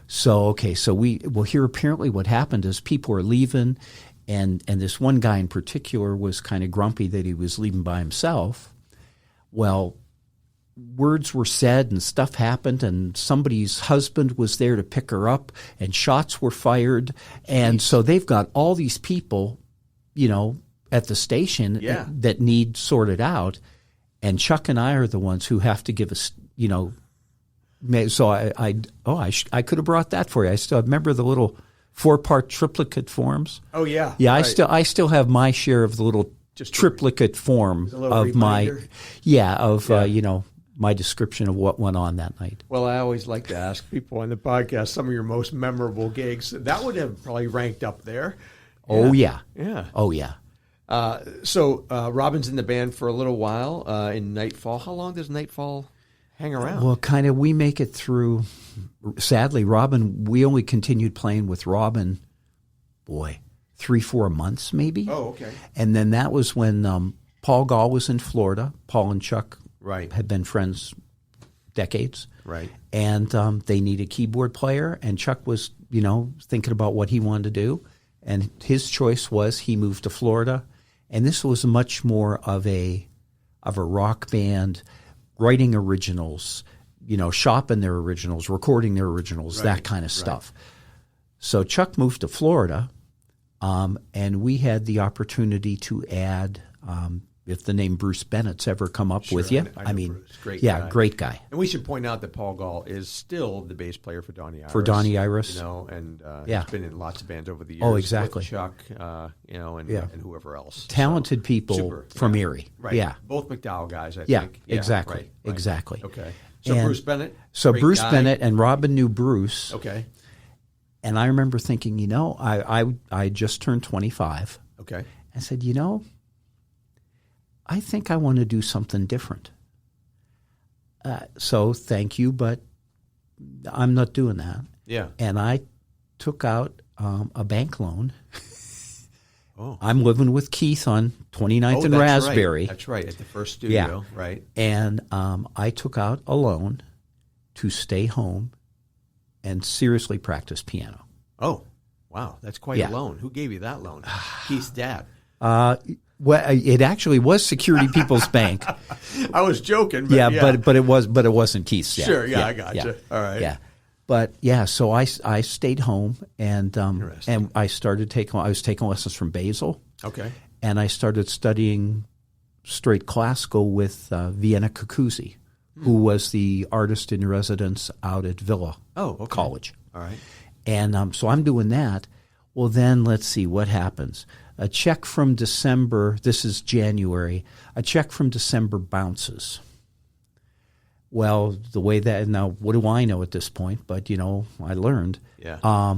So here apparently what happened is people are leaving, and this one guy in particular was kind of grumpy that he was leaving by himself. Well, words were said and stuff happened, and somebody's husband was there to pick her up, and shots were fired. And so they've got all these people, at the station that need sorted out. And Chuck and I are the ones who have to give us, so I could have brought that for you. I still remember the little 4-part triplicate forms. Oh yeah. Yeah, right. I still have my share of the little triplicate form of my my description of what went on that night. Well, I always like to ask people on the podcast some of your most memorable gigs. That would have probably ranked up there. Oh yeah. Yeah. Oh yeah. So Robin's in the band for a little while in Nightfall. How long does Nightfall hang around? Well, kind of we make it through. Sadly, Robin, we only continued playing with Robin, 3-4 months maybe. Oh, okay. And then that was when Paul Gall was in Florida. Paul and Chuck had been friends decades. Right. And they needed a keyboard player, and Chuck was, thinking about what he wanted to do. And his choice was he moved to Florida. And this was much more of a rock band, writing originals, shopping their originals, recording their originals, that kind of stuff. So Chuck moved to Florida, and we had the opportunity to add, if the name Bruce Bennett's ever come up with you. I mean, Bruce. Great guy. Great guy. And we should point out that Paul Gall is still the bass player for Donnie Iris. And he's been in lots of bands over the years. Oh, exactly. With Chuck, and whoever else. Talented people from Erie. Right. Yeah. Both McDowell guys, I think. Yeah, exactly. Right. Exactly. Okay. So Bruce Bennett. So Bruce Bennett and Robin knew Bruce. Okay. And I remember thinking, I just turned 25. Okay. I said, I think I want to do something different. So thank you, but I'm not doing that. Yeah. And I took out a bank loan. Oh. I'm living with Keith on 29th and Raspberry. Right. That's right, at the first studio. Yeah. Right. And I took out a loan to stay home and seriously practice piano. Oh, wow. That's quite a loan. Who gave you that loan? Keith's dad. Well, it actually was Security People's Bank. I was joking, but but it wasn't Keith's dad. Sure, I got you. All right. Yeah. But so I stayed home and I started I was taking lessons from Basil. Okay. And I started studying straight classical with Vienna Cucuzzi, who was the artist in residence out at Villa College. All right. And so I'm doing that. Well, then let's see what happens. A check from December, this is January, a check from December bounces. Well, the way that, now what do I know at this point? But, I learned. Yeah.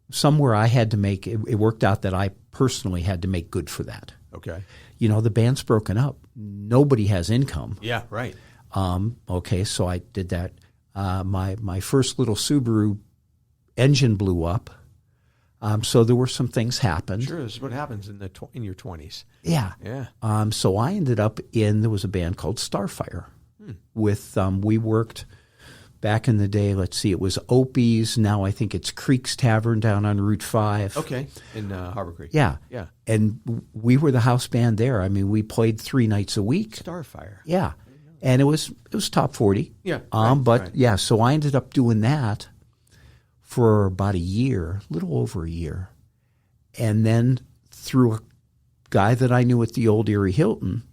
Somewhere I had to make, it worked out that I personally had to make good for that. Okay. The band's broken up. Nobody has income. Yeah, right. Okay, so I did that. My first little Subaru engine blew up. So there were some things happened. Sure, this is what happens in your 20s. Yeah. Yeah. So I ended up there was a band called Starfire with, we worked back in the day, let's see, it was Opie's. Now I think it's Creek's Tavern down on Route 5. Okay, in Harbor Creek. Yeah. Yeah. And we were the house band there. I mean, we played 3 nights a week. Starfire. Yeah. And it was top 40. Yeah. So I ended up doing that for about a year, a little over a year. And then through a guy that I knew at the old Erie Hilton,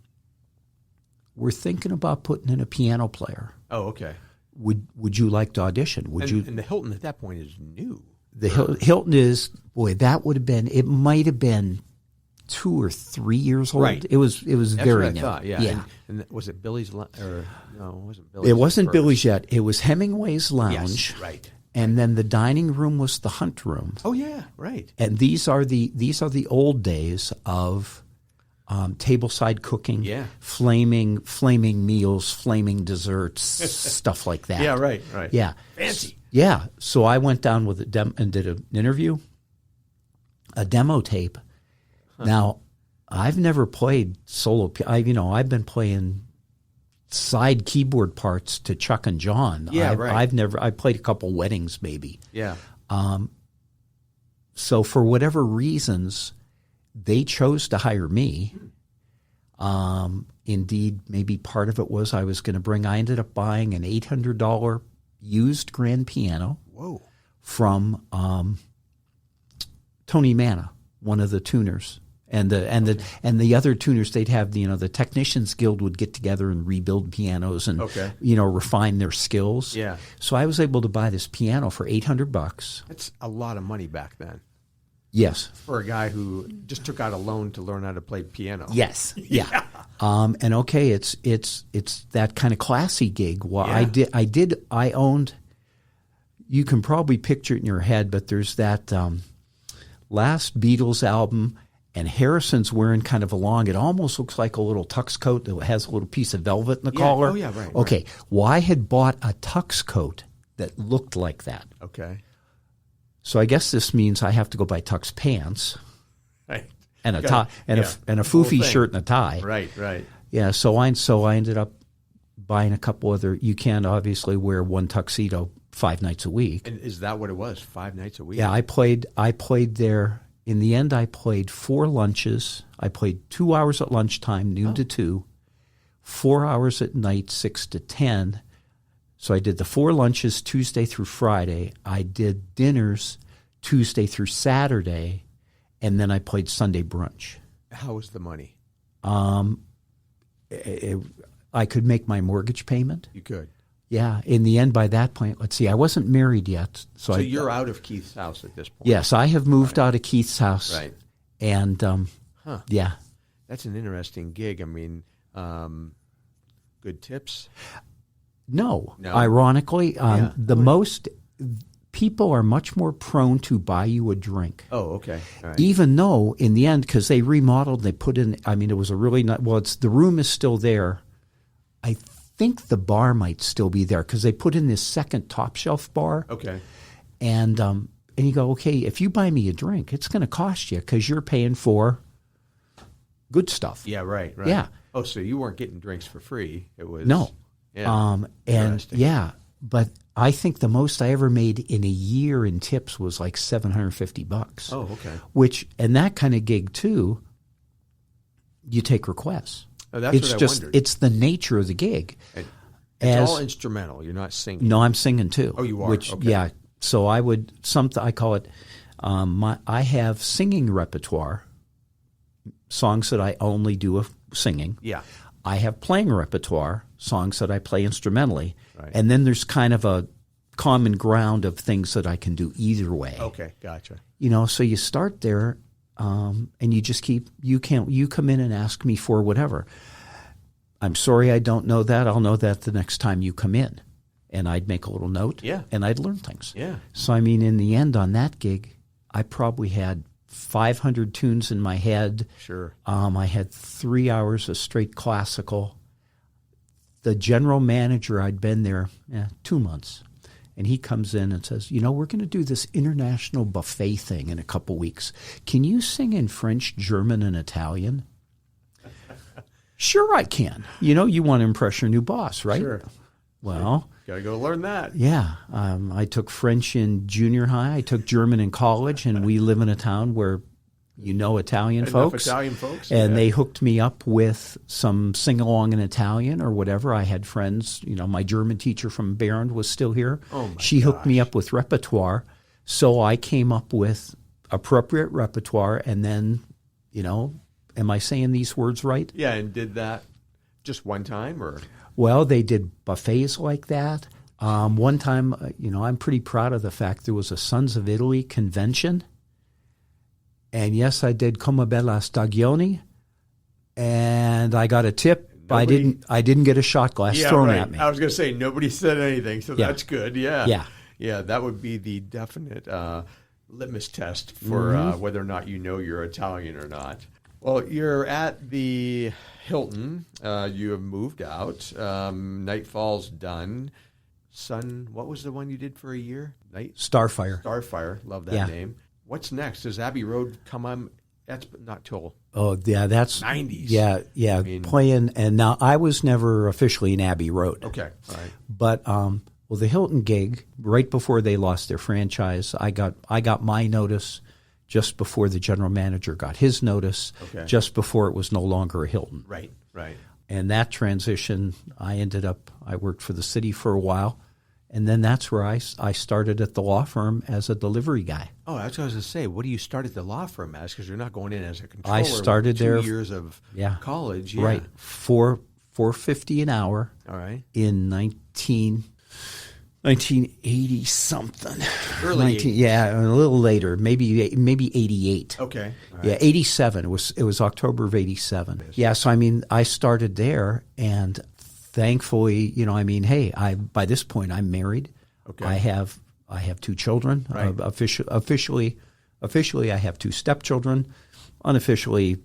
we're thinking about putting in a piano player. Oh, okay. Would you like to audition? And the Hilton at that point is new. The Hilton is, that would have been, it might have been 2 or 3 years old. Right. It was That's very what I new. thought, yeah. And was it Billy's, or no, it wasn't Billy's. It wasn't first. Billy's yet. It was Hemingway's Lounge. Yes, right. And then the dining room was the Hunt Room. Oh, yeah, right. And these are the old days of tableside cooking, flaming meals, flaming desserts, stuff like that. Yeah, right. Yeah. Fancy. Yeah. So I went down with and did an interview, a demo tape. Huh. Now, I've never played solo. I've been playing side keyboard parts to Chuck and John. Yeah, right. I played a couple weddings maybe. Yeah. So for whatever reasons, they chose to hire me. Indeed, maybe part of it was I ended up buying an $800 used grand piano. Whoa. From Tony Manna, one of the tuners. And the other tuners, they'd have the Technicians Guild would get together and rebuild pianos and refine their skills. Yeah. So I was able to buy this piano for $800. That's a lot of money back then. Yes. For a guy who just took out a loan to learn how to play piano. Yes. Yeah. And okay, it's that kind of classy gig. Well, I owned. You can probably picture it in your head, but there's that last Beatles album. And Harrison's wearing kind of it almost looks like a little tux coat that has a little piece of velvet in the collar. Oh, yeah, right. Okay. Right. Well, I had bought a tux coat that looked like that. Okay. So I guess this means I have to go buy tux pants. Right. And a tie and a foofy shirt and a tie. Right. Yeah, so I ended up buying a couple other. You can't obviously wear one tuxedo 5 nights a week. And is that what it was? 5 nights a week? Yeah, I played there. In the end, I played 4 lunches. I played 2 hours at lunchtime, noon to 2, 4 hours at night, 6 to 10. So I did the 4 lunches Tuesday through Friday. I did dinners Tuesday through Saturday, and then I played Sunday brunch. How was the money? I could make my mortgage payment. You could. Yeah. In the end, by that point, let's see, I wasn't married yet. So you're out of Keith's house at this point? Yes, I have moved out of Keith's house. Right. And, yeah. That's an interesting gig. I mean, good tips? No. Ironically, most people are much more prone to buy you a drink. Oh, okay. All right. Even though, in the end, because they remodeled, they put in, it was a really the room is still there. I think the bar might still be there because they put in this second top shelf bar. Okay. And you go, okay, if you buy me a drink, it's going to cost you because you're paying for good stuff. Yeah, right. Yeah. Oh, so you weren't getting drinks for free. It was no. Yeah. But I think the most I ever made in a year in tips was like $750. Oh, okay. And that kind of gig too, you take requests. Oh, that's what I wondered. It's the nature of the gig. It's all instrumental. You're not singing. No, I'm singing too. Oh, you are? Okay. Yeah. So I call it, I have singing repertoire, songs that I only do singing. Yeah. I have playing repertoire, songs that I play instrumentally. Right. And then there's kind of a common ground of things that I can do either way. Okay, gotcha. So you start there, and you just you come in and ask me for whatever. I'm sorry I don't know that. I'll know that the next time you come in. And I'd make a little note. Yeah. And I'd learn things. Yeah. So, in the end on that gig, I probably had 500 tunes in my head. Sure. I had 3 hours of straight classical. The general manager, I'd been there 2 months. And he comes in and says, we're going to do this international buffet thing in a couple weeks. Can you sing in French, German, and Italian? Sure I can. You want to impress your new boss, right? Sure. Well, Got to go learn that. Yeah. I took French in junior high. I took German in college, and we live in a town where Italian folks. Italian folks. And they hooked me up with some sing-along in Italian or whatever. I had friends. My German teacher from Barron was still here. Oh, my She hooked me up with repertoire. So I came up with appropriate repertoire, and then, am I saying these words right? Yeah, and did that just one time, or? Well, they did buffets like that. One time, I'm pretty proud of the fact there was a Sons of Italy convention. And yes, I did Come Bella Stagione, and I got a tip. I didn't get a shot glass thrown at me. I was going to say nobody said anything, so that's good. Yeah. Yeah, that would be the definite litmus test for whether or not you're Italian or not. Well, you're at the Hilton. You have moved out. Nightfall's done. What was the one you did for a year? Starfire. Starfire. Love that name. What's next? Does Abbey Road come on? That's not till that's 90s. Yeah. Playing, and now I was never officially in Abbey Road. Okay, all right. But the Hilton gig right before they lost their franchise, I got my notice just before the general manager got his notice. Okay. Just before it was no longer a Hilton. Right. And that transition, I worked for the city for a while. And then that's where I started at the law firm as a delivery guy. Oh, that's what I was going to say. What do you start at the law firm as? Because you're not going in as a controller. I started with 2 there. years of college. Yeah. Right. $4.50 an hour. All right. In 1980 something. Early 80s. Yeah, a little later, maybe 88. Okay. All right. Yeah, 87. It was October of 87. Yeah, so I started there, and thankfully, hey, by this point I'm married. Okay. I have 2 children. Right. Officially, I have 2 stepchildren. Unofficially,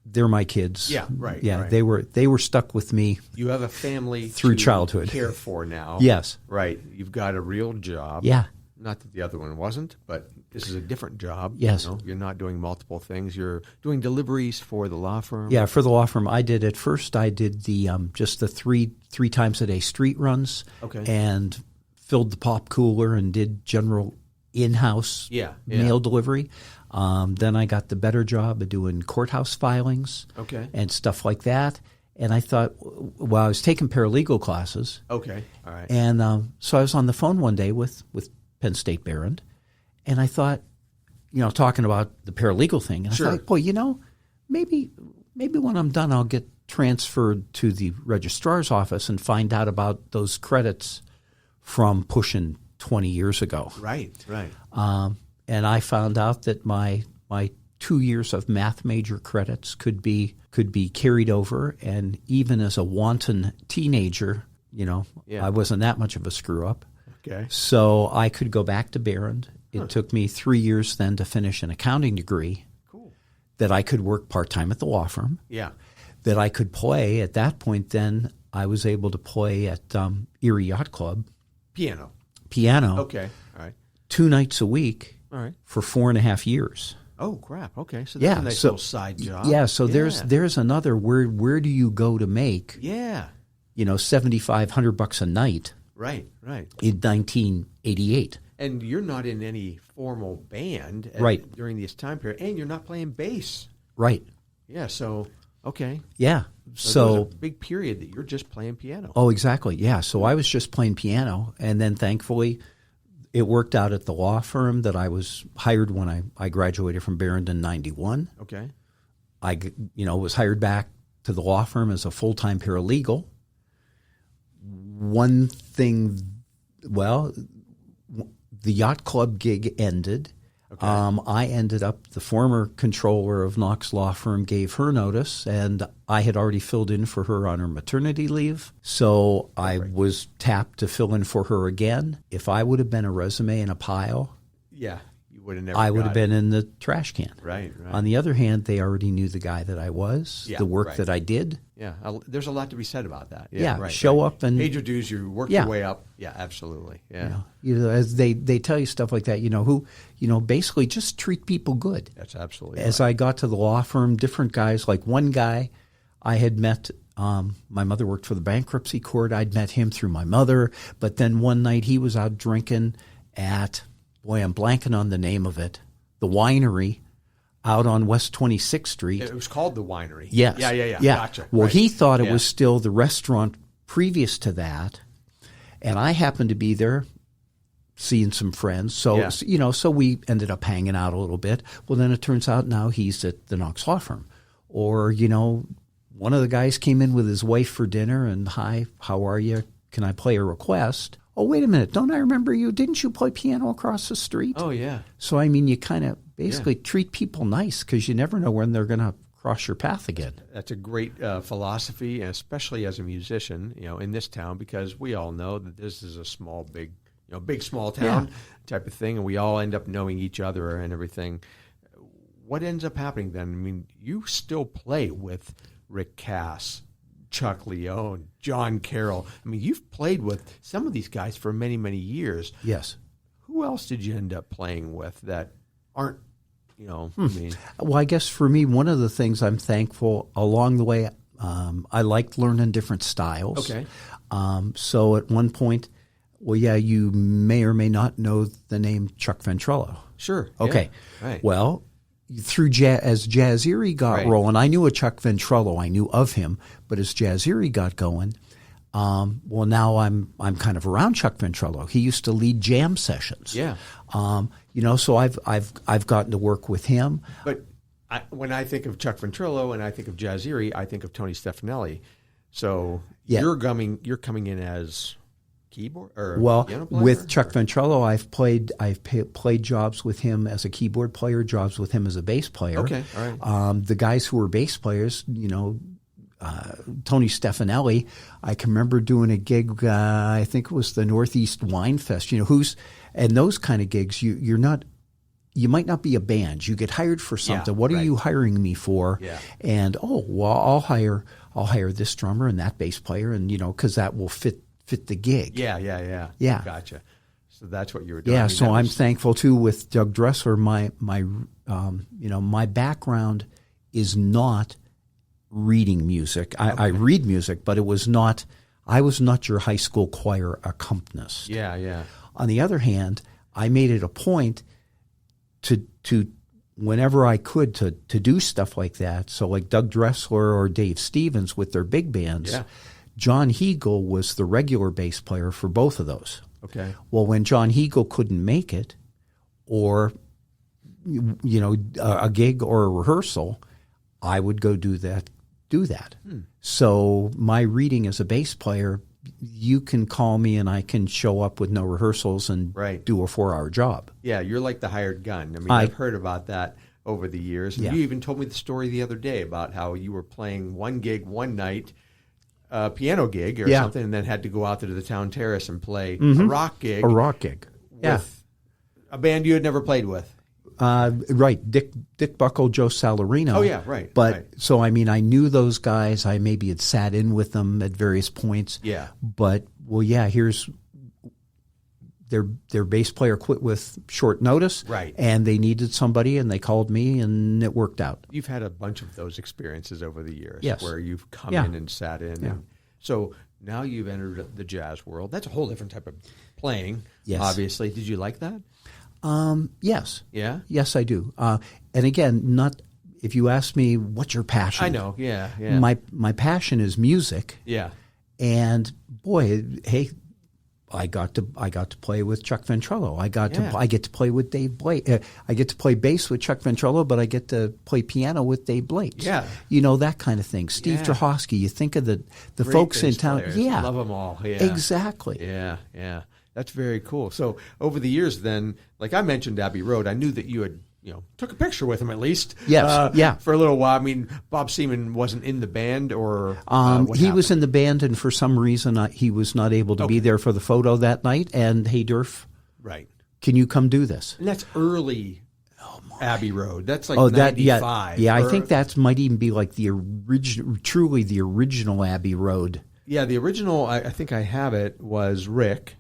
they're my kids. Yeah, right. Yeah, right. they were stuck with me. You have a family through to childhood. care for now. Yes. Right. You've got a real job. Yeah. Not that the other one wasn't, but this is a different job. Yes. You're not doing multiple things. You're doing deliveries for the law firm. Yeah, for the law firm. I did the just the three times a day street runs. Okay. And filled the pop cooler and did general in-house mail delivery. Then I got the better job of doing courthouse filings. Okay. And stuff like that. And I thought, I was taking paralegal classes. Okay. All right. And so I was on the phone one day with Penn State Barron, and I thought, talking about the paralegal thing, and I thought, boy, maybe when I'm done, I'll get transferred to the registrar's office and find out about those credits from pushing 20 years ago. Right. And I found out that my 2 years of math major credits could be carried over, and even as a wanton teenager, I wasn't that much of a screw up. Okay. So I could go back to Barron. It took me 3 years then to finish an accounting degree. Cool. That I could work part-time at the law firm. Yeah. That I could play. At that point then, I was able to play at Erie Yacht Club. Piano. Okay. All right. 2 nights a week. All right. For 4.5 years. Oh, crap. Okay. So that's a nice little side job. Yeah. So there's another, where do you go to make $7,500 a night? Right. In 1988. And you're not in any formal band during this time period, and you're not playing bass. Right. Yeah, so, okay. Yeah. So there was a big period that you're just playing piano. Oh, exactly. Yeah. So I was just playing piano, and then thankfully it worked out at the law firm that I was hired when I graduated from Barron in 91. Okay. I was hired back to the law firm as a full-time paralegal. One thing, the yacht club gig ended. Okay. I ended up, the former controller of Knox Law Firm gave her notice, and I had already filled in for her on her maternity leave. So I was tapped to fill in for her again. If I would have been a resume in a pile, you would have never I would have been in the trash can. Right. On the other hand, they already knew the guy that I was, the work that I did. Yeah, there's a lot to be said about that. Show up and paid your dues. You work your way up. Yeah, absolutely. Yeah, as they tell you stuff like that. Basically just treat people good. That's absolutely. As I got to the law firm, different guys. Like one guy, I had met My mother worked for the bankruptcy court. I'd met him through my mother. But then one night he was out drinking at, boy, I'm blanking on the name of it, the winery out on West 26th Street. It was called the winery. Yes. Yeah. Gotcha. Well, right. he thought it was still the restaurant previous to that. And I happened to be there seeing some friends. So, so we ended up hanging out a little bit. Well, then it turns out now he's at the Knox Law Firm. Or, one of the guys came in with his wife for dinner and, hi, how are you? Can I play a request? Oh, wait a minute. Don't I remember you? Didn't you play piano across the street? Oh, yeah. So, I mean, you kind of basically treat people nice because you never know when they're going to cross your path again. That's a great philosophy, and especially as a musician, in this town, because we all know that this is a small, big, small town type of thing, and we all end up knowing each other and everything. What ends up happening then? I mean, you still play with Rick Cass, Chuck Leone, John Carroll. I mean, you've played with some of these guys for many, many years. Yes. Who else did you end up playing with that aren't, I mean? Well, I guess for me, one of the things I'm thankful along the way, I liked learning different styles. Okay. So at one point, you may or may not know the name Chuck Ventrello. Sure. Okay. Yeah, right. Well, through as Jazz Erie got rolling, I knew a Chuck Ventrello. I knew of him, but as Jazz Erie got going, now I'm kind of around Chuck Ventrello. He used to lead jam sessions. Yeah. So I've gotten to work with him. But when I think of Chuck Ventrello and I think of Jazz Erie, I think of Tony Stefanelli. So you're coming in as keyboard or piano player? With Chuck Ventrello, I've played jobs with him as a keyboard player, jobs with him as a bass player. Okay, all right. The guys who were bass players, Tony Stefanelli, I can remember doing a gig. I think it was the Northeast Wine Fest. And those kind of gigs, you're not. You might not be a band. You get hired for something. What are you hiring me for? Yeah. And I'll hire this drummer and that bass player, and because that will fit the gig. Yeah. Gotcha. So that's what you were doing. Yeah. So I'm thankful too with Doug Dressler. My background is not reading music. I read music, but I was not your high school choir accompanist. Yeah. On the other hand, I made it a point to whenever I could to do stuff like that. So like Doug Dressler or Dave Stevens with their big bands. Yeah. John Hegel was the regular bass player for both of those. Okay. Well, when John Hegel couldn't make it, or a gig or a rehearsal, I would go do that. So my reading as a bass player, you can call me and I can show up with no rehearsals and do a 4-hour job. Yeah, you're like the hired gun. I mean, I've heard about that over the years. And you even told me the story the other day about how you were playing one gig one night, a piano gig or something, and then had to go out to the town terrace and play a rock gig. A rock gig. With a band you had never played with. Right. Dick Buckle, Joe Salarino. Oh, yeah, right. But so, I mean, I knew those guys. I maybe had sat in with them at various points. Yeah. But, here's their bass player quit with short notice. Right. And they needed somebody, and they called me, and it worked out. You've had a bunch of those experiences over the years. Yes. Where you've come in and sat in. Yeah. And so now you've entered the jazz world. That's a whole different type of playing, obviously. Did you like that? Yes. Yeah? Yes, I do. And again, if you ask me, what's your passion? I know, yeah. My passion is music. Yeah. And boy, hey, I got to play with Chuck Ventrello. I get to play with Dave Blake. I get to play bass with Chuck Ventrello, but I get to play piano with Dave Blake. Yeah. That kind of thing. Steve Trahosky, you think of the folks in town. Players. Yeah. Love them all. Yeah. Exactly. Yeah. That's very cool. So over the years then, like I mentioned Abbey Road, I knew that you had, took a picture with him at least. Yes, for a little while. I mean, Bob Seaman wasn't in the band or he was in the band, and for some reason he was not able to be there for the photo that night. And hey, Derf, can you come do this? And that's early Abbey Road. That's like 95. Yeah, I think that might even be like truly the original Abbey Road. Yeah, the original, I think I have it, was Rick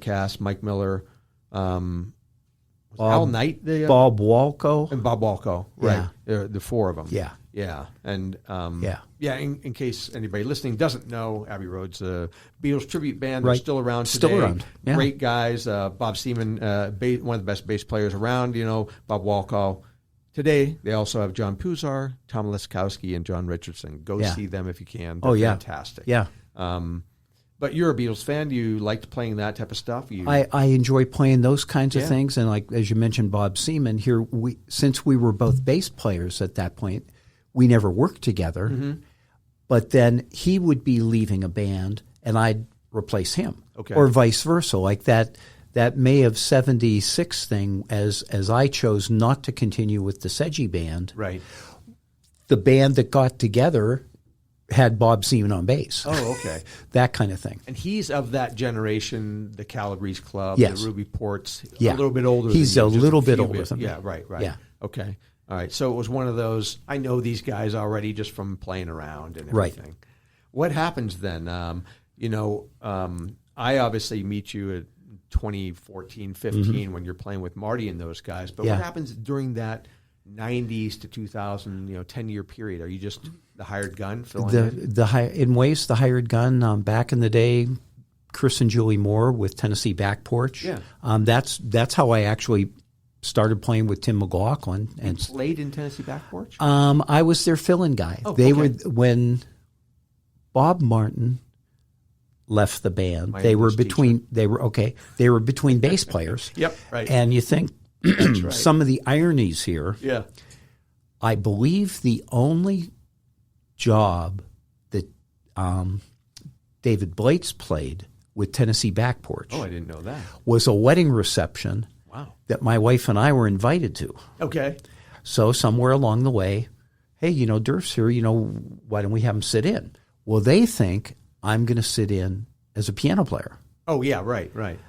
Cass, Mike Miller, Al Knight, Bob Walco. And Bob Walco, right. The four of them. Yeah. Yeah, and yeah. In case anybody listening doesn't know, Abbey Road's a Beatles tribute band. They're Right. still around today. Still around. Yeah. Great guys. Bob Seaman, one of the best bass players around. Bob Walcall. Today they also have John Puzar, Tom Liskowski, and John Richardson. Go see them if you can. They're fantastic. Yeah. But you're a Beatles fan. You liked playing that type of stuff. I enjoy playing those kinds of things, and like as you mentioned, Bob Seaman. Here, since we were both bass players at that point, we never worked together. Mm-hmm. But then he would be leaving a band, and I'd replace him, or vice versa. Like that May of '76 thing, as I chose not to continue with the Sedgy band. Right. The band that got together had Bob Seaman on bass. Oh, okay. That kind of thing. And he's of that generation, the Calabrese Club, Yes. the Ruby Ports, Yeah. a little bit older He's than a you, just little bit few older than me. Yeah, right. Yeah. Okay. All right. So it was one of those, I know these guys already just from playing around and everything. Right. What happens then? I obviously meet you at 2014, 15 when you're playing with Marty and those guys. But what happens during that 90s to 2000, 10-year period? Are you just the hired gun filling in? In ways, the hired gun. Back in the day, Chris and Julie Moore with Tennessee Back Porch. Yeah. That's how I actually started playing with Tim McLaughlin. And played in Tennessee Back Porch? I was their fill-in guy. Oh, they okay. were when Bob Martin left the band. They were between bass players. Yep, right. And you think Right. some of the ironies here. Yeah. I believe the only job that David Blates played with Tennessee Back Porch Oh, I didn't know that. was a wedding reception Wow. that my wife and I were invited to. Okay. So somewhere along the way, hey, Derf's here, why don't we have him sit in? Well, they think I'm going to sit in as a piano player. Oh, yeah, right.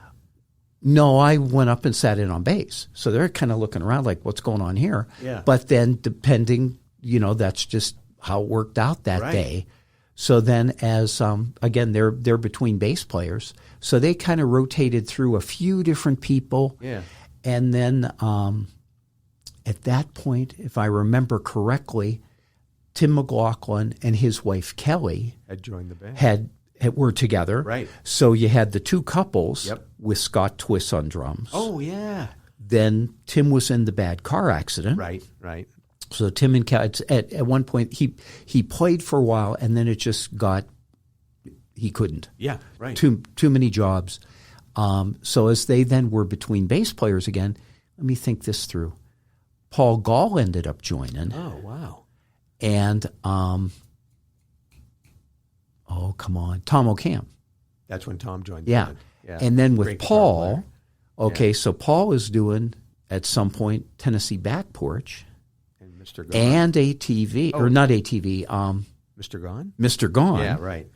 No, I went up and sat in on bass. So they're kind of looking around like, what's going on here? Yeah. But then depending, that's just how it worked out that day. So then as, again, they're between bass players. So they kind of rotated through a few different people. Yeah. And then at that point, if I remember correctly, Tim McLaughlin and his wife Kelly Had joined the band. were together. Right. So you had the two couples Yep. with Scott Twiss on drums. Oh, yeah. Then Tim was in the bad car accident. Right. So Tim and Kelly, at one point, he played for a while, and then it just he couldn't. Yeah, right. Too many jobs. So as they then were between bass players again, let me think this through. Paul Gall ended up joining. Oh, wow. And, come on, Tom O'Cam. That's when Tom joined the Yeah. band. Yeah. And then with Great guitar Paul, player. so Paul is doing, at some point, Tennessee Back Porch And Mr. Gone. and ATV, or not ATV, Mr. Gone? Mr. Gone. Yeah, right.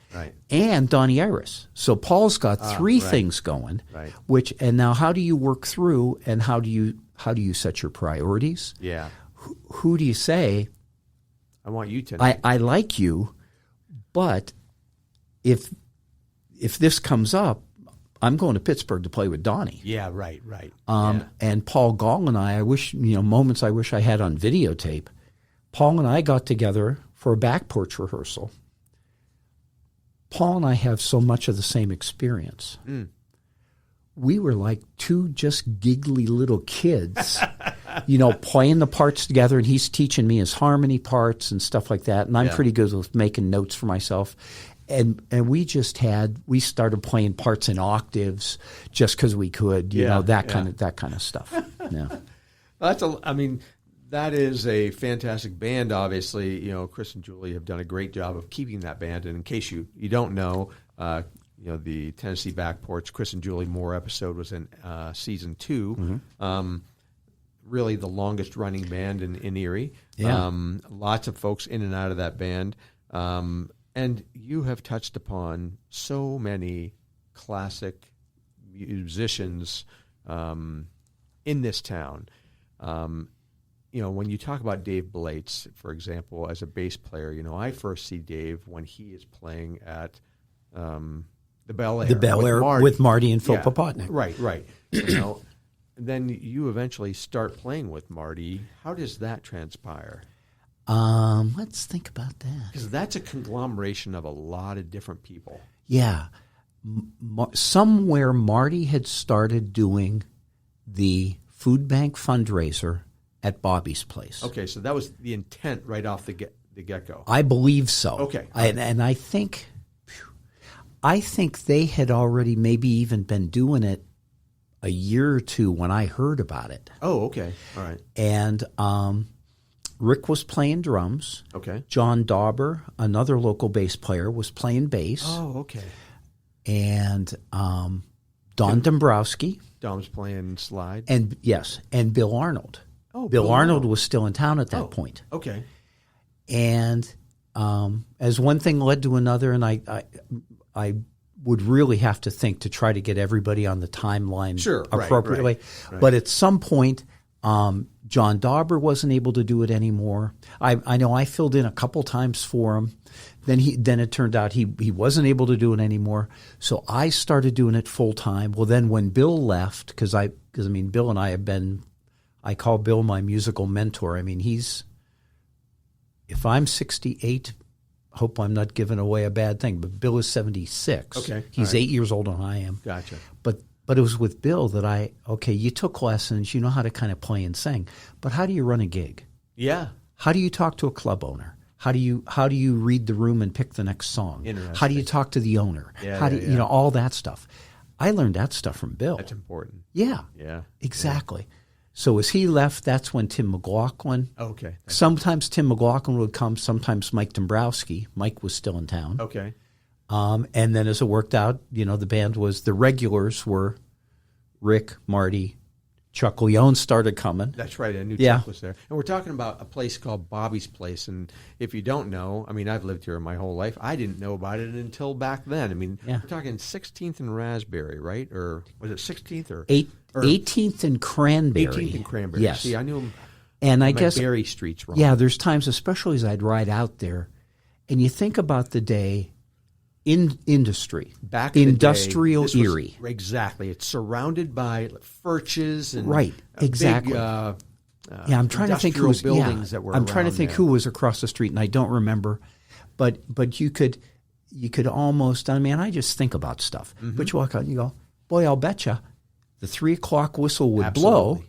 And Donnie Iris. So Paul's got three right. things going. Right. And now how do you work through, and how do you set your priorities? Yeah. Who do you say, I want you to. I like you, but if this comes up, I'm going to Pittsburgh to play with Donnie. Yeah, right. And Paul Gall and I wish, moments I wish I had on videotape. Paul and I got together for a back porch rehearsal. Paul and I have so much of the same experience. We were like two just giggly little kids, playing the parts together, and he's teaching me his harmony parts and stuff like that. And I'm pretty good with making notes for myself. And we started playing parts in octaves just because we could, that kind of stuff. Yeah. That is a fantastic band. Obviously, Chris and Julie have done a great job of keeping that band. And in case you don't know, the Tennessee Back Porch Chris and Julie Moore episode was in season 2. Mm-hmm. Really the longest running band in Erie. Yeah. Lots of folks in and out of that band. And you have touched upon so many classic musicians in this town. When you talk about Dave Blates, for example, as a bass player, I first see Dave when he is playing at the Bel Air. The Bel Air with Marty and Phil Popotnik. Right. Then you eventually start playing with Marty. How does that transpire? Let's think about that. Because that's a conglomeration of a lot of different people. Yeah. Somewhere Marty had started doing the food bank fundraiser at Bobby's place. Okay, so that was the intent right off the get-go. I believe so. Okay. And I think they had already maybe even been doing it a year or two when I heard about it. Oh, okay. All right. And Rick was playing drums. Okay. John Dauber, another local bass player, was playing bass. Oh, okay. And Don Dombrowski. Dom's playing slide. And Bill Arnold. Oh, Bill Arnold was still in town at that point. Okay. And as one thing led to another, and I would really have to think to try to get everybody on the timeline appropriately. Right. But at some point, John Dauber wasn't able to do it anymore. I know I filled in a couple times for him. Then it turned out he wasn't able to do it anymore. So I started doing it full time. Well, then when Bill left, because Bill and I have been, I call Bill my musical mentor. I mean, if I'm 68, hope I'm not giving away a bad thing, but Bill is 76. Okay. He's 8 years older than I am. Gotcha. But it was with Bill that you took lessons, you know how to kind of play and sing, but how do you run a gig? Yeah. How do you talk to a club owner? How do you read the room and pick the next song? How do you talk to the owner? You know, all that stuff. I learned that stuff from Bill. That's important. Yeah. Yeah. Exactly. Yeah. So as he left, that's when Tim McLaughlin. Okay. Sometimes Tim McLaughlin would come, sometimes Mike Dombrowski. Mike was still in town. Okay. And then as it worked out, you know, the regulars were Rick, Marty, Chuck Leone started coming. That's right. I knew Chuck was there. And we're talking about a place called Bobby's Place. And if you don't know, I mean, I've lived here my whole life. I didn't know about it until back then. I mean, we're talking 16th and Raspberry, right? Or was it 16th or 18th and Cranberry? 18th and Cranberry. Yes. See, I knew him. And I guess Berry Street's wrong. Yeah, there's times, especially as I'd ride out there, and you think about the day in industry, back in industrial the day, Erie. Exactly. It's surrounded by Furches and exactly. Big, I'm trying to think who was buildings that were I'm trying to think there. who was across the street, and I don't remember. But you could almost. I mean, I just think about stuff. Mm-hmm. But you walk out and you go, boy, I'll betcha the 3 o'clock whistle would blow.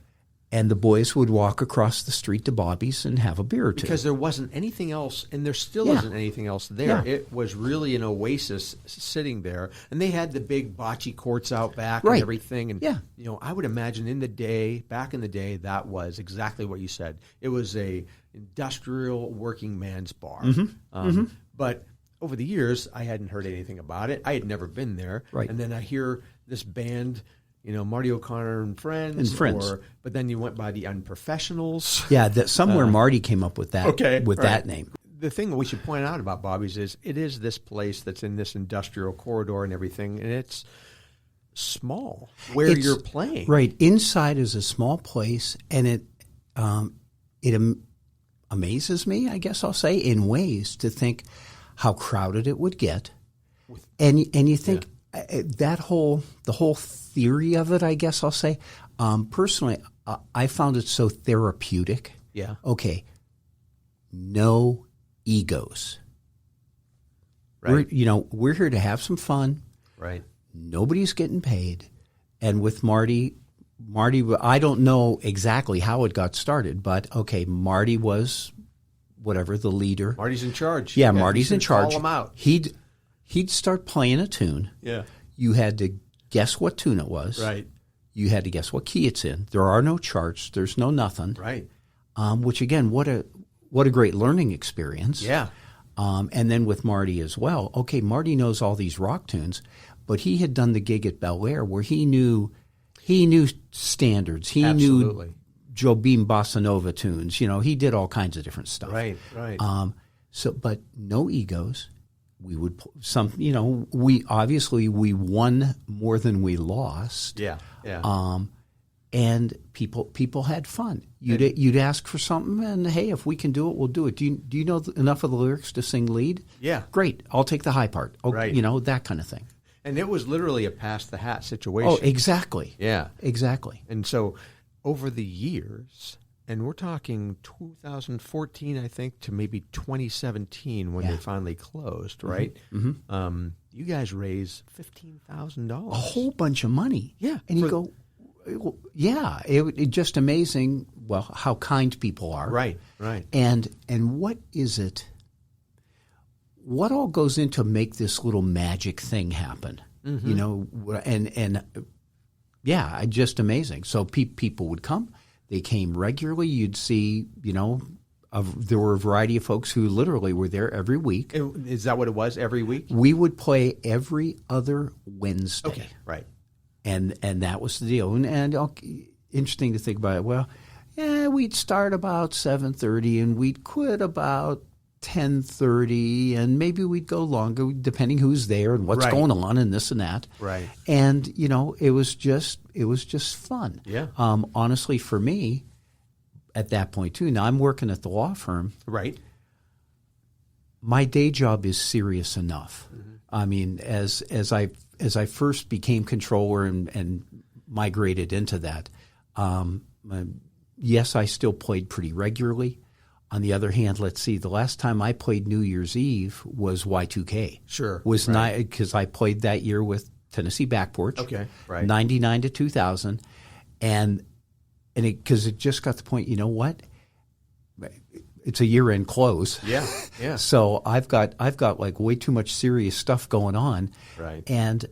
And the boys would walk across the street to Bobby's and have a beer or two. Because there wasn't anything else, and there still isn't anything else there. Yeah. It was really an oasis sitting there. And they had the big bocce courts out back and everything. And, you know, I would imagine back in the day, that was exactly what you said. It was a industrial working man's bar. Mm-hmm. But over the years, I hadn't heard anything about it. I had never been there. Right. And then I hear this band, you know, Marty O'Connor and Friends. But then you went by the Unprofessionals. Yeah, somewhere Marty came up with that that name. The thing that we should point out about Bobby's is it is this place that's in this industrial corridor and everything, and it's small where you're playing. Right. Inside is a small place, and it amazes me, I guess I'll say, in ways to think how crowded it would get. And you think the whole theory of it, I guess I'll say, personally, I found it so therapeutic. Yeah. Okay. No egos. Right. We're here to have some fun. Right. Nobody's getting paid. And with Marty, I don't know exactly how it got started, but okay, Marty was the leader. Marty's in charge. Yeah, Marty's in charge. Call him out. He'd start playing a tune. Yeah. You had to guess what tune it was. Right. You had to guess what key it's in. There are no charts. There's no nothing. Right. Which again, what a great learning experience. Yeah. And then with Marty as well. Okay, Marty knows all these rock tunes, but he had done the gig at Bel Air where he knew standards. He knew Jobim Bossa Nova tunes. You know, he did all kinds of different stuff. Right. Right. But no egos. We would we won more than we lost. Yeah. Yeah. And people had fun. You'd ask for something, and hey, if we can do it, we'll do it. Do you know enough of the lyrics to sing lead? Yeah. Great. I'll take the high part. Okay, right. You know, that kind of thing. And it was literally a pass the hat situation. Oh, exactly. Yeah. Exactly. And so over the years, And we're talking 2014, I think, to maybe 2017 when they finally closed, right? Mm-hmm. You guys raised $15,000. A whole bunch of money. Yeah. And you go, yeah, it just amazing, well, how kind people are. Right, right. And what is it? What all goes into make this little magic thing happen? Mm-hmm. You know, and yeah, just amazing. So people would come. They came regularly. You'd see, you know, there were a variety of folks who literally were there every week. Is that what it was, every week? We would play every other Wednesday. Okay, right. And that was the deal. And interesting to think about it. Well, yeah, we'd start about 7:30 and we'd quit about 10:30, and maybe we'd go longer depending who's there and what's going on and this and that. Right. And you know, it was just fun. Yeah. Honestly, for me, at that point too. Now I'm working at the law firm. Right. My day job is serious enough. Mm-hmm. I mean, as I first became controller and migrated into that, yes, I still played pretty regularly. On the other hand, let's see, the last time I played New Year's Eve was Y2K. Sure. Was not because I played that year with Tennessee Backporch. Okay, right. 99 to 2000. And because it just got to the point, you know what? It's a year-end close. Yeah, yeah. So I've got like way too much serious stuff going on. Right. And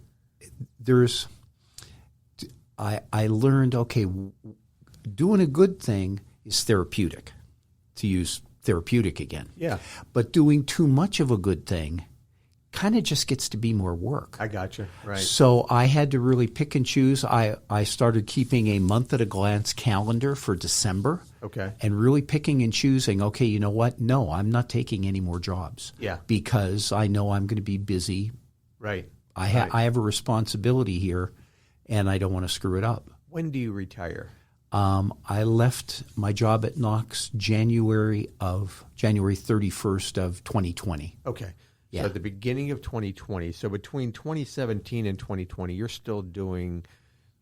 I learned, okay, doing a good thing is therapeutic, to use therapeutic again. Yeah. But doing too much of a good thing kind of just gets to be more work. I gotcha. Right. So I had to really pick and choose. I started keeping a month-at-a-glance calendar for December. Okay. And really picking and choosing, okay, you know what? No, I'm not taking any more jobs. Yeah. Because I know I'm going to be busy. Right. I have a responsibility here, and I don't want to screw it up. When do you retire? I left my job at Knox January 31st of 2020. Okay. Yeah. So at the beginning of 2020, so between 2017 and 2020, you're still doing,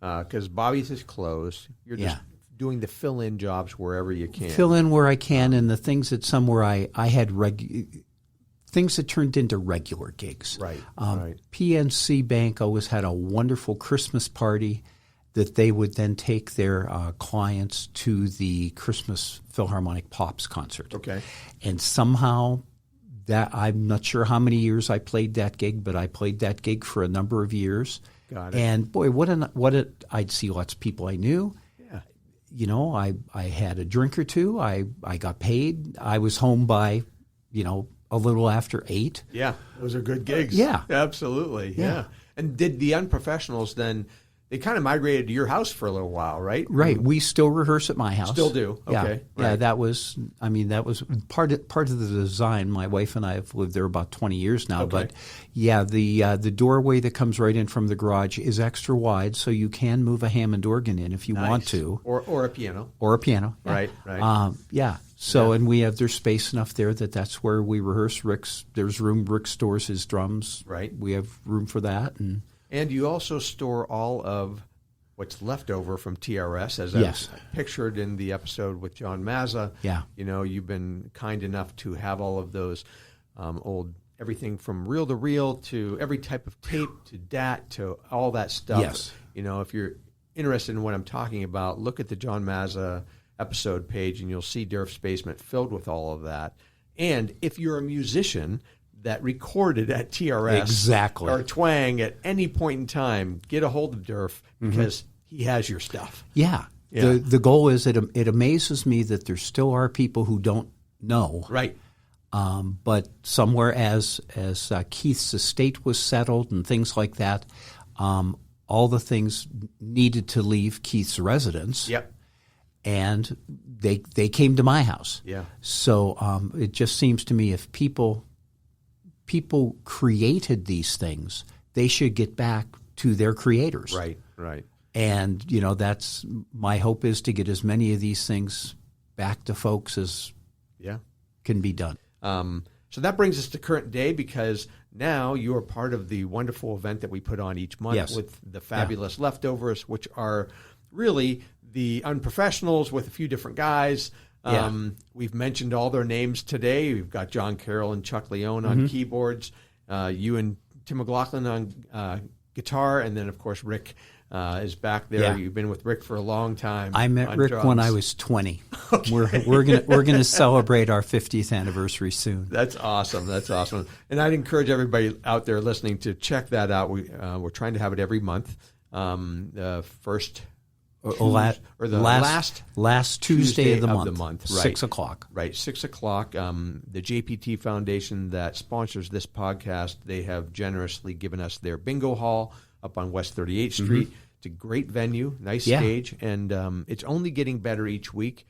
because Bobby's is closed, you're just doing the fill-in jobs wherever you can. Fill in where I can, and the things that somewhere I had things that turned into regular gigs. Right, right. PNC Bank always had a wonderful Christmas party that they would then take their clients to the Christmas Philharmonic Pops concert. Okay. And somehow that I'm not sure how many years I played that gig, but I played that gig for a number of years. Got it. And boy, I'd see lots of people I knew. Yeah. You know, I had a drink or two. I got paid. I was home by, you know, a little after 8. Yeah. Those are good gigs. Yeah. Absolutely. Yeah. And did the unprofessionals then, they kind of migrated to your house for a little while, right? Right. We still rehearse at my house. Still do. Okay. Yeah. Right. Yeah. That was part of the design. My wife and I have lived there about 20 years now. Okay. But yeah, the doorway that comes right in from the garage is extra wide, so you can move a Hammond organ in if you want to, or a piano, or a piano. Yeah. Right. Right. Yeah. So and there's space enough there that's where we rehearse. There's room. Rick stores his drums. Right. We have room for that. And you also store all of what's left over from TRS, as I pictured in the episode with John Mazza. Yeah. You know, you've been kind enough to have all of those old, everything from reel to reel to every type of tape to DAT to all that stuff. Yes. You know, if you're interested in what I'm talking about, look at the John Mazza episode page and you'll see Derf's Basement filled with all of that. And if you're a musician that recorded at TRS or Twang at any point in time, get a hold of Derf because he has your stuff. Yeah. The goal is that it amazes me that there still are people who don't know. Right. But somewhere as Keith's estate was settled and things like that, all the things needed to leave Keith's residence. Yep. And they came to my house. Yeah. So it just seems to me if people created these things, they should get back to their creators. Right, right. And, you know, that's my hope is to get as many of these things back to folks as can be done. So that brings us to current day because now you are part of the wonderful event that we put on each month with the Fabulous Leftovers, which are really the Unprofessionals with a few different guys. We've mentioned all their names today. We've got John Carroll and Chuck Leone on keyboards, you and Tim McLaughlin on guitar, and then, of course, Rick is back there. Yeah. You've been with Rick for a long time. I met Rick drums. When I was 20. Okay. We're gonna celebrate our 50th anniversary soon. That's awesome. That's awesome. And I'd encourage everybody out there listening to check that out. We're trying to have it every month. The first last Tuesday of the month, right. 6 o'clock. Right, 6 o'clock. The JPT Foundation that sponsors this podcast, they have generously given us their bingo hall up on West 38th Street. It's a great venue, nice stage, and it's only getting better each week.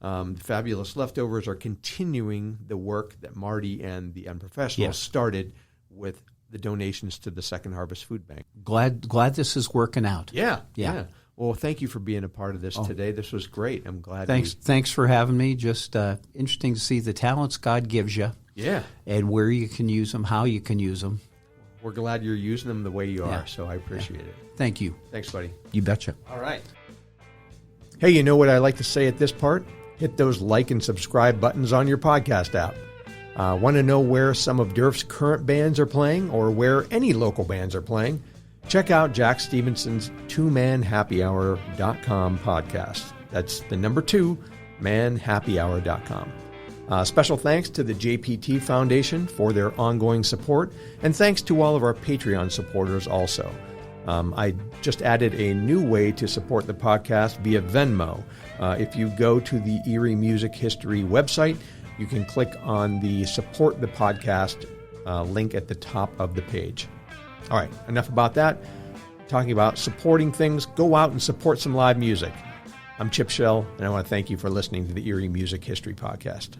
The Fabulous Leftovers are continuing the work that Marty and the Unprofessionals started with the donations to the Second Harvest Food Bank. Glad this is working out. Yeah. Well, thank you for being a part of this today. This was great. I'm glad. Thanks for having me. Just interesting to see the talents God gives you. Yeah. And where you can use them, how you can use them. We're glad you're using them the way you are, so I appreciate it. Thank you. Thanks, buddy. You betcha. All right. Hey, you know what I like to say at this part? Hit those like and subscribe buttons on your podcast app. Want to know where some of Derf's current bands are playing or where any local bands are playing? Check out Jack Stevenson's twomanhappyhour.com podcast. That's the number 2, manhappyhour.com. Special thanks to the JPT Foundation for their ongoing support, and thanks to all of our Patreon supporters also. I just added a new way to support the podcast via Venmo. If you go to the Erie Music History website, you can click on the Support the Podcast link at the top of the page. All right, enough about that. Talking about supporting things, go out and support some live music. I'm Chip Shell, and I want to thank you for listening to the Erie Music History Podcast.